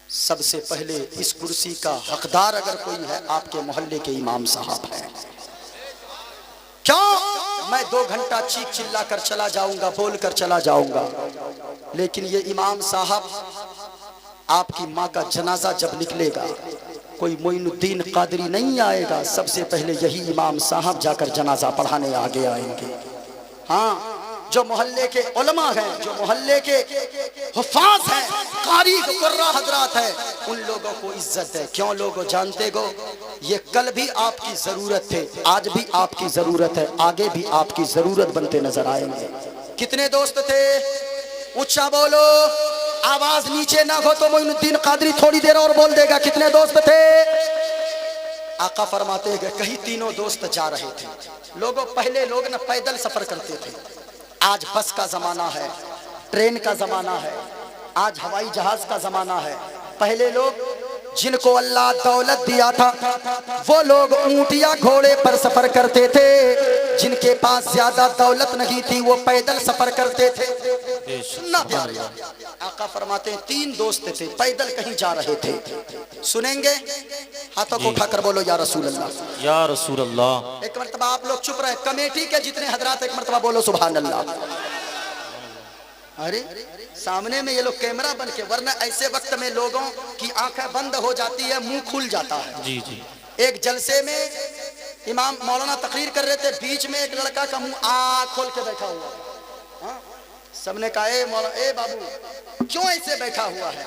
सबसे पहले इस कुर्सी का हकदार अगर कोई है आपके मोहल्ले के इमाम साहब हैं। क्यों? मैं 2 घंटा चीख चिल्ला कर चला जाऊंगा, बोल कर चला जाऊंगा, लेकिन ये इमाम साहब आपकी माँ का जनाजा जब निकलेगा कोई मोइनुद्दीन कादरी नहीं आएगा, सबसे पहले यही इमाम साहब जाकर जनाजा पढ़ाने आगे आएंगे। हाँ जो मोहल्ले के उलमा हैं, जो मोहल्ले के हुफ़ाज़ हैं, कारी कुर्रा हजरात हैं, उन लोगों को इज्जत है। क्यों लोगों जानते हो? ये कल भी आपकी जरूरत थे, आज भी आपकी जरूरत है, आगे भी आपकी जरूरत बनते नजर आएंगे। कितने दोस्त थे? ऊंचा बोलो, आवाज नीचे ना हो तो मोइनुद्दीन कादरी थोड़ी देर और बोल देगा। कितने दोस्त थे? आका फरमाते हैं कहीं 3 दोस्त जा रहे थे। लोगों पहले लोग ना पैदल सफर करते थे, आज बस का जमाना है, ट्रेन का जमाना है, आज हवाई जहाज का जमाना है। पहले लोग जिनको अल्लाह दौलत दिया था वो लोग ऊंट या घोड़े पर सफर करते थे, जिनके पास ज्यादा दौलत नहीं थी वो पैदल सफर करते थे। सुनना प्यारे, आका फरमाते हैं 3 दोस्त थे, पैदल कहीं जा रहे थे। सुनेंगे? हाथों को उठाकर बोलो या रसूल अल्लाह, या रसूल अल्लाह। एक मरतबा आप लोग चुप रहे, कमेटी के जितने हजरात एक मरतबा बोलो सुभान अल्लाह। अरे सामने में ये लोग कैमरा बन के, वरना ऐसे वक्त में लोगों की आंखें बंद हो जाती है, मुंह खुल जाता है। जी जी। एक जलसे में इमाम मौलाना तकरीर कर रहे थे, बीच में एक लड़का का मुंह खोल के बैठा हुआ। हाँ? सबने कहा ए मौलाना, ए बाबू क्यों ऐसे बैठा हुआ है,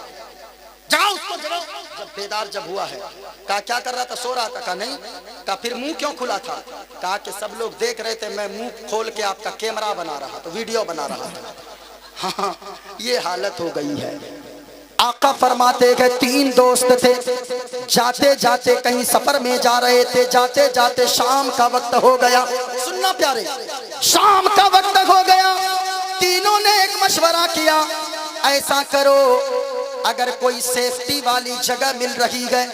जगाओ उसको जगाओ। जब बेदार जब हुआ है, कहा क्या कर रहा था, सो रहा था। कहा नहीं। कहा फिर मुंह क्यों खुला था? कहा कि सब लोग देख रहे थे, मैं मुंह खोल के आपका कैमरा बना रहा था, वीडियो बना रहा था। हाँ, ये हालत हो गई है। आका फरमाते गए 3 दोस्त थे, जाते जाते कहीं सफर में जा रहे थे, जाते जाते शाम का वक्त हो गया। सुनना प्यारे, शाम का वक्त हो गया। तीनों ने एक मशवरा किया, ऐसा करो अगर कोई सेफ्टी वाली जगह मिल रही है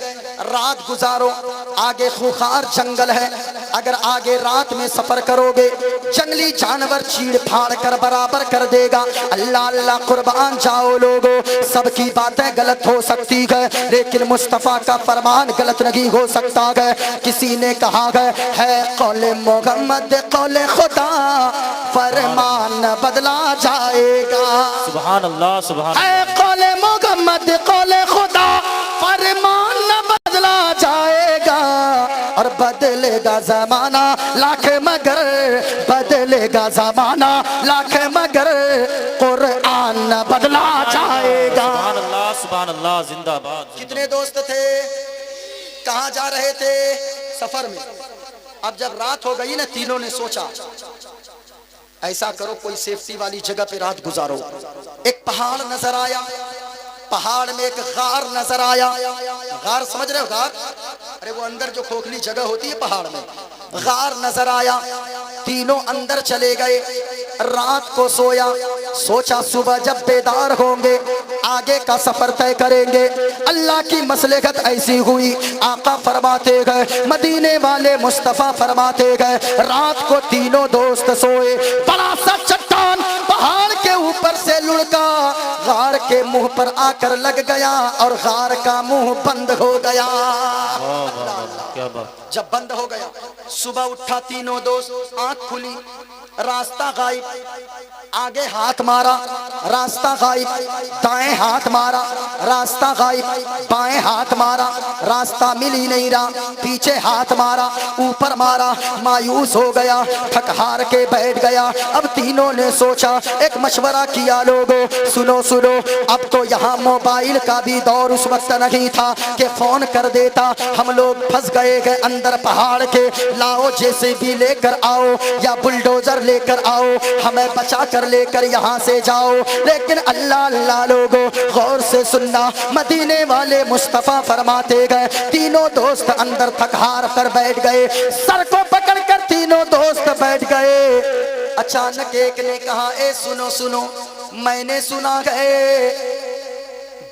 रात गुजारो, आगे खुखार जंगल है, अगर आगे रात में सफर करोगे जंगली जानवर चीड़ फाड़ कर बराबर कर देगा। अल्लाह अल्लाह कुर्बान जाओ लोगो, सबकी बातें गलत हो सकती है लेकिन मुस्तफ़ा का फरमान गलत नहीं हो सकता है। किसी ने कहा है कौले मोहम्मद कौले खुदा, फरमान बदला जाएगा। सुभान अल्लाह, सुभान है कौले मोहम्मद कौले खुदा, फरमान बदला जाएगा। और बदलेगा जमाना लाख मगर, बदलेगा जमाना लाख मगर, कुरान बदला जाएगा। सुभान अल्लाह, सुभान अल्लाह, जिंदाबाद। कितने दोस्त थे, कहाँ जा रहे थे? सफर में। अब जब रात हो गई ना, तीनों ने सोचा ऐसा करो कोई सेफ्टी वाली जगह पे रात गुजारो। एक पहाड़ नजर आया, पहाड़ में एक गार नजर आया। गार समझ रहे हो? गार, अरे वो अंदर जो खोखली जगह होती है पहाड़ में, गार नजर आया। तीनों अंदर चले गए, रात को सोया, सोचा सुबह जब बेदार होंगे आगे का सफर तय करेंगे। अल्लाह की मसलहत ऐसी हुई, आका फरमाते गए, मदीने वाले मुस्तफ़ा फरमाते गए, रात को तीनों दोस्त सोए। बड़ा सा चट्टान पहाड़ के ऊपर से लुढ़का गार के मुंह पर आकर लग गया और गार का मुंह बंद हो गया। क्या बात। जब बंद हो गया, सुबह उठा तीनों दोस्त, आंख खुली, रास्ता गायब, आगे हाथ मारा, रास्ता गायब, दाएं हाथ मारा, रास्ता गायब, बाएं हाथ मारा, रास्ता मिल ही नहीं रहा, पीछे हाथ मारा, ऊपर मारा, मायूस हो गया, थक हार के बैठ गया। अब तीनों ने सोचा, एक मशवरा किया, लोगों सुनो सुनो, अब तो यहाँ मोबाइल का भी दौर उस वक्त नहीं था कि फोन कर देता, हम लोग फंस गए अंदर पहाड़ के, लाओ जेसीबी लेकर आओ या बुलडोजर लेकर आओ, हमें बचा कर लेकर यहाँ से जाओ। लेकिन अल्लाह अल्लाह लोगों गौर से सुनना, मदीने वाले मुस्तफ़ा फरमाते गए, तीनों दोस्त अंदर थक हार कर बैठ गए, सर को पकड़ कर तीनों दोस्त बैठ गए। अचानक एक ने कहा, ए सुनो सुनो, मैंने सुना है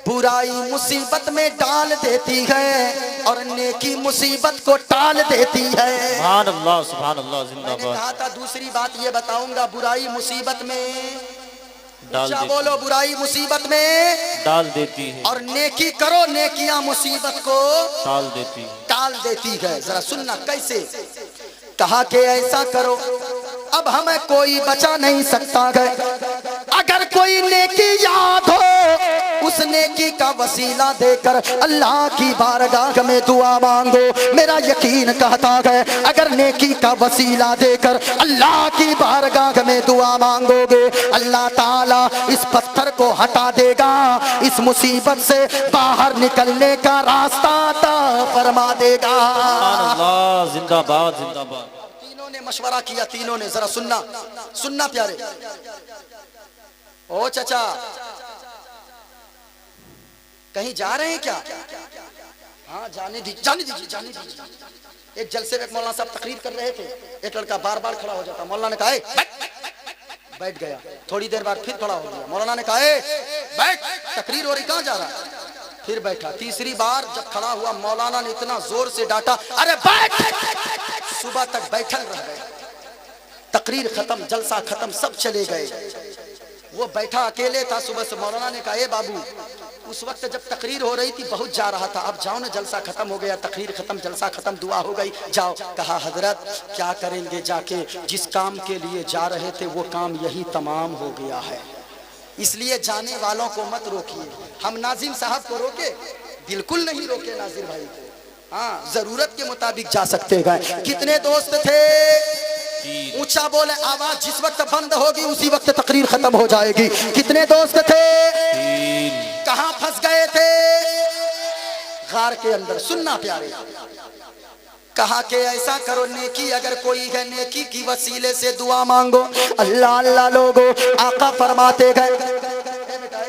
बुराई मुसीबत में डाल देती है और नेकी मुसीबत को टाल देती है। सुभान अल्लाह, सुभान अल्लाह, जिंदाबाद। मैंने कहा था दूसरी बात ये बताऊंगा, बुराई मुसीबत में डाल देती, बोलो, बुराई मुसीबत में डाल देती है और नेकी करो, नेकियां मुसीबत को टाल देती है, टाल देती है। जरा सुनना कैसे। कहा कि ऐसा करो, अब हमें कोई बचा नहीं सकता है, अगर कोई नेकी याद हो उस नेकी का वसीला देकर अल्लाह की बारगाह में दुआ मांगो। मेरा यकीन कहता है अगर नेकी का वसीला देकर अल्लाह की बारगाह में दुआ मांगोगे, अल्लाह ताला इस पत्थर को हटा देगा, इस मुसीबत से बाहर निकलने का रास्ता अता फरमा देगा। सुभान अल्लाह, जिंदाबाद, जिंदाबाद। तीनों ने मशवरा किया, तीनों ने, जरा सुनना सुनना प्यारे। ओ चाचा, कहीं जा रहे हैं क्या? हाँ जाने दीजिए, जाने दीजिए, जाने दीजिए। एक जलसे में एक मौलाना साहब तकरीर कर रहे थे, एक लड़का बार बार खड़ा हो जाता, मौलाना ने कहा बैठ गया, थोड़ी देर बाद फिर खड़ा हो गया, मौलाना ने कहा बैठ, तकरीर हो रही, कहाँ जा रहा है? फिर बैठा। तीसरी बार जब खड़ा हुआ मौलाना ने इतना जोर से डांटा, अरे बैठ। सुबह तक बैठल रह गए। तकरीर खत्म, जलसा खत्म, सब चले गए। वो बैठा अकेले था। सुबह से मौलाना ने कहा, ए बाबू, उस वक्त जब तकरीर हो रही थी बहुत जा रहा था, अब जाओ ना, जलसा खत्म हो गया, तकरीर खत्म, जलसा खत्म, दुआ हो गई, जाओ। कहा, हजरत क्या करेंगे जाके, जिस काम के लिए जा रहे थे वो काम यही तमाम हो गया है, इसलिए जाने वालों को मत रोकिए। हम नाजिम साहब को रोके? बिल्कुल नहीं रोके नाजिर भाई को। हाँ, जरूरत के मुताबिक जा सकते हैं। कितने दोस्त थे? ऊंचा बोले, आवाज जिस वक्त बंद होगी उसी वक्त तकरीर खत्म हो जाएगी। कितने दोस्त थे? कहां फंस गए थे? गार के अंदर। सुनना प्यारे, कहा कि ऐसा करो, नेकी अगर कोई है, नेकी की वसीले से दुआ मांगो। अल्लाह अल्लाह लोगो, आका फरमाते गए, ए बेटा,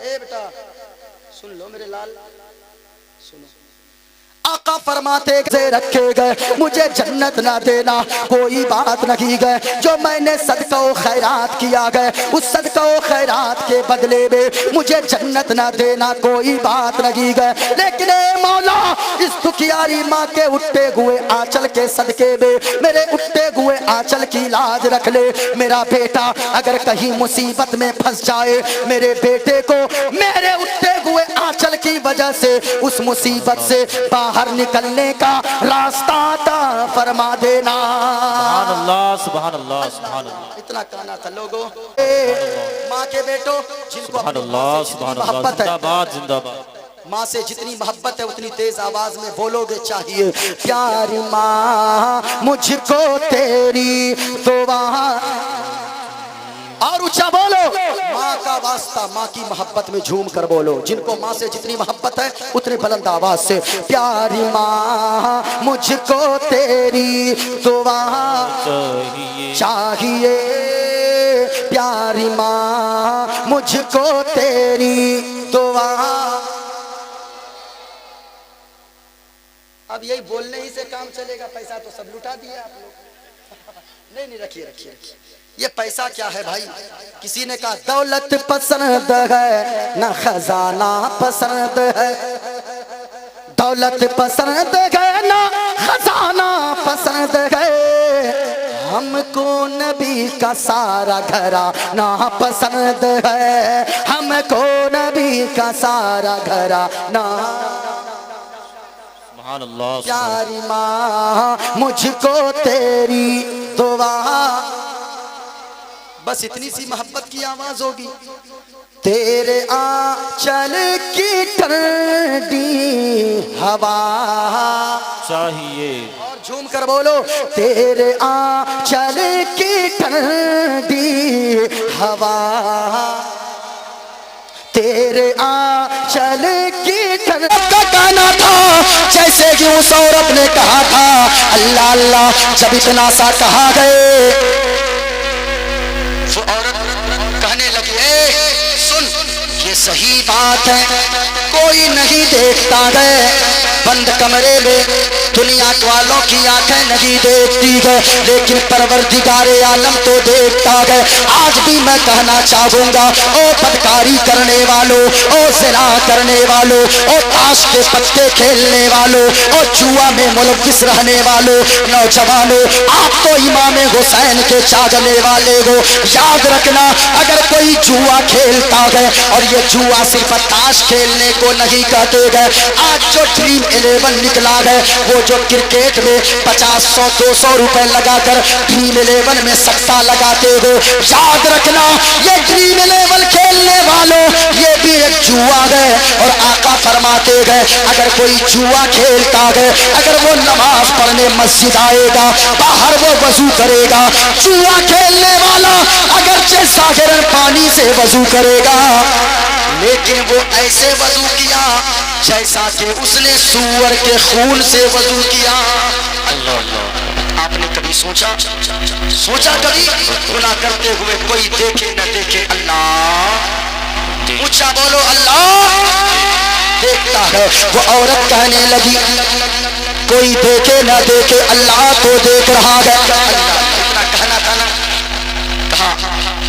ए बेटा, सुन लो मेरे लाल, सुनो। आका फरमाते से रखे गए, मुझे जन्नत ना देना कोई बात नहीं गए, जो मैंने सदका व खैरात किया गए उस सदका व खैरात के बदले में मुझे जन्नत ना देना कोई बात नहीं गए, लेकिन ए मौला, इस दुखियारी माँ के उठते हुए आंचल के सदके में मेरे उठते हुए आंचल की लाज रख ले। मेरा बेटा अगर कहीं मुसीबत में फंस जाए, मेरे बेटे को मेरे उठते हुए आंचल की वजह से उस मुसीबत से बाहर निकलने का रास्ता अता फरमा देना। सुभान अल्लाह, सुभान अल्लाह, सुभान अल्लाह। इतना कहना था लोगों, माँ के बेटो जिनको सुभान अल्लाह, सुभान अल्लाह, जिंदाबाद, जिंदाबाद। माँ से जितनी मोहब्बत है उतनी तेज आवाज में बोलोगे चाहिए। प्यारी माँ मुझको तेरी दुआ, और ऊंचा बोलो, माँ का वास्ता, माँ की मोहब्बत में झूम कर बोलो। जिनको माँ से जितनी मोहब्बत है उतने बुलंद आवाज से, प्यारी माँ मुझको तेरी दुआ चाहिए, प्यारी माँ मुझको तेरी दुआ। अब यही बोलने ही से काम चलेगा? पैसा तो सब लुटा दिया आप लोग। नहीं, रखिए रखिए रखिए। ये पैसा क्या है भाई? किसी ने कहा दौलत पसंद है ना खजाना पसंद है, दौलत पसंद है ना खजाना पसंद है, हमको नबी का सारा घराना पसंद है, हमको नबी का सारा घराना। सुभान अल्लाह। प्यारी माँ मुझको तेरी दुआ, बस इतनी सी मोहब्बत की आवाज होगी। तेरे आंचल की ठंडी हवा चाहिए, और झूम कर बोलो, तेरे आंचल की ठंडी हवा, तेरे आंचल की ठंडी का गाना था, जैसे कि उस औरत ने कहा था अल्लाह अल्लाह। जब इतना सा कहा गए, वो औरत कहने लगी, सुन, ये सही बात है, कोई नहीं देखता है, बंद कमरे में दुनिया वालों की आंखें नहीं देखती है, लेकिन परवरदिगारे आलम तो देखता है। आज भी मैं कहना चाहूंगा, ओ बदकारी करने वालों, ओ ज़िना करने वालों, ओ ताश के पत्ते खेलने वालों, ओ जुआ में मुलव्विस रहने वालों, नौजवानों, आप तो इमाम हुसैन के चाहने वाले हो। याद रखना, अगर कोई जुआ खेलता है, और ये जुआ सिर्फ ताश खेलने को नहीं कहते हैं, आज जो ड्रीम 11 निकला है, वो जो क्रिकेट में 50, 100, 200 रुपए लगाकर ड्रीम 11 में सट्टा लगाते हो, याद रखना, ये ड्रीम 11 खेलने वालों, ये भी एक जुआ है। और आका फरमाते गए, अगर कोई जुआ खेलता है, अगर वो नमाज पढ़ने मस्जिद आएगा, बाहर वो वजू करेगा, जुआ खेलने वाला अगर साधारण पानी से वजू करेगा, लेकिन वो ऐसे वजू किया जैसा कि उसने सूअर के खून से वजू किया। अल्लाह अल्लाह। आपने कभी सोचा कभी गुनाह करते हुए कोई देखे न देखे? अल्लाह, ऊंचा बोलो, अल्लाह देखता है। वो औरत कहने लगी, कोई देखे न देखे, अल्लाह तो देख रहा है। अल्लाह, इतना कहना था ना, कहा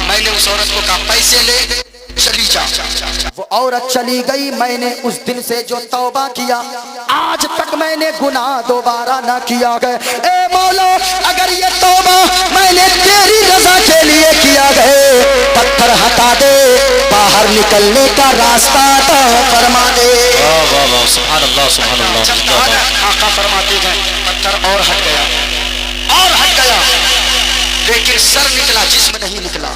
मैंने उस औरत को कहा पैसे ले, चली जा। वो औरत चली गई। मैंने उस दिन से जो तौबा किया, आज तक मैंने गुनाह दोबारा ना किया गया। ए मौला, अगर ये तौबा मैंने तेरी रजा के लिए किया गए, पत्थर हटा दे, बाहर निकलने का रास्ता तो फरमा दे। वाह वाह वाह, सुभान अल्लाह सुभान अल्लाह जिंदाबाद। आका फरमाते हैं पत्थर और हट गया, और हट गया, लेकिन सर निकला, जिस्म नहीं निकला।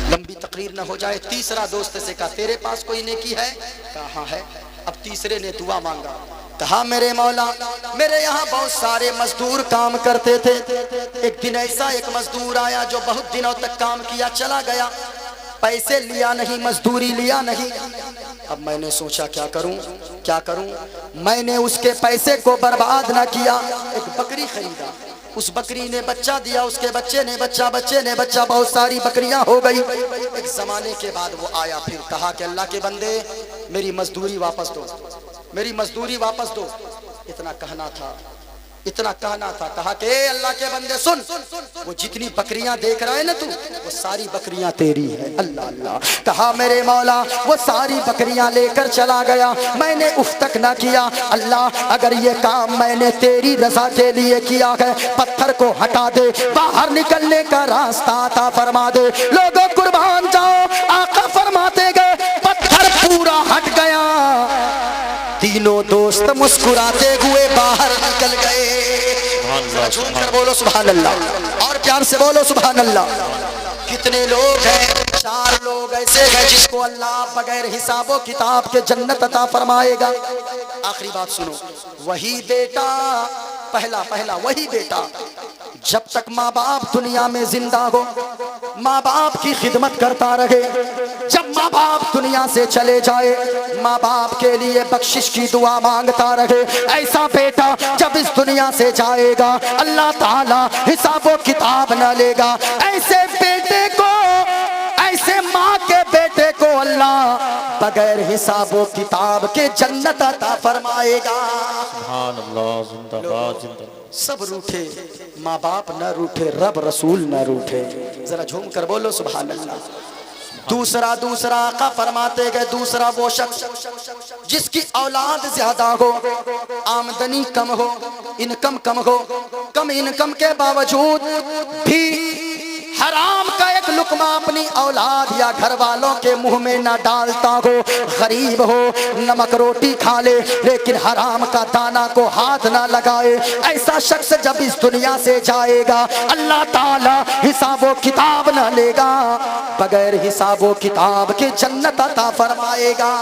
लंबी तकरीर न हो जाए, तीसरा दोस्त से कहा तेरे पास कोई नेकी है? कहा है। अब तीसरे ने दुआ मांगा, कहा मेरे मौला, मेरे यहाँ बहुत सारे मजदूर काम करते थे। एक दिन ऐसा एक मजदूर आया जो बहुत दिनों तक काम किया, चला गया, पैसे लिया नहीं, मजदूरी लिया नहीं। अब मैंने सोचा क्या करूं, क्या करूं। मैंने उसके पैसे को बर्बाद ना किया, एक बकरी खरीदा, उस बकरी ने बच्चा दिया, उसके बच्चे ने बच्चा, बच्चे ने बच्चा, बहुत सारी बकरियां हो गई। एक जमाने के बाद वो आया, फिर कहा कि अल्लाह के बंदे मेरी मजदूरी वापस दो, मेरी मजदूरी वापस दो। इतना कहना था, इतना कहना था। कहा कि अल्लाह के बंदे सुन, वो जितनी बकरियां देख रहा है ना तू, वो सारी बकरियां तेरी है। अल्लाह अल्लाह। कहा मेरे मौला, वो सारी बकरियां लेकर चला गया, मैंने उफ तक ना किया। अल्लाह, अगर ये काम मैंने तेरी रजा के लिए किया है, पत्थर को हटा दे, बाहर निकलने का रास्ता अता फरमा दे। लोगों कुर्बान जाओ, आका फरमाते गए, पत्थर पूरा हट गया। तीनों दोस्त मुस्कुराते हुए बाहर निकल गए। झूम कर बोलो सुभान अल्लाह, और प्यार से बोलो सुभान अल्लाह। कितने लोग हैं? 4 लोग ऐसे हैं जिसको अल्लाह बगैर हिसाबो किताब के जन्नत अता फरमाएगा। आखिरी बात सुनो, वही बेटा, पहला वही बेटा जब तक माँ बाप दुनिया में जिंदा हो, माँ बाप की खिदमत करता रहे। जब माँ बाप दुनिया से चले जाए, माँ बाप के लिए बख्शिश की दुआ मांगता रहे। ऐसा बेटा जब इस दुनिया से जाएगा, अल्लाह ताला हिसाबो किताब न लेगा। ऐसे बेटे को, ऐसे माँ के बेटे को अल्लाह बगैर हिसाबो किताब के जन्नत अता फरमाएगा। सुभान अल्लाह, जिंदाबाद जिंदाबाद। सब रूठे, माँ बाप न रूठे, रब रसूल न रूठे। जरा झूम कर बोलो सुभान अल्लाह। दूसरा आका फरमाते गए, दूसरा वो शख्स जिसकी औलाद ज्यादा हो, आमदनी कम हो, इनकम कम हो, कम इनकम के बावजूद भी हराम का एक लुकमा अपनी औलाद या घर वालों के मुंह में ना डालता हो। गरीब हो, नमक रोटी खा ले, लेकिन हराम का दाना को हाथ ना लगाए। ऐसा शख्स जब इस दुनिया से जाएगा, अल्लाह ताला हिसाबो किताब ना लेगा, बगैर हिसाबो किताब के जन्नत अता फरमाएगा।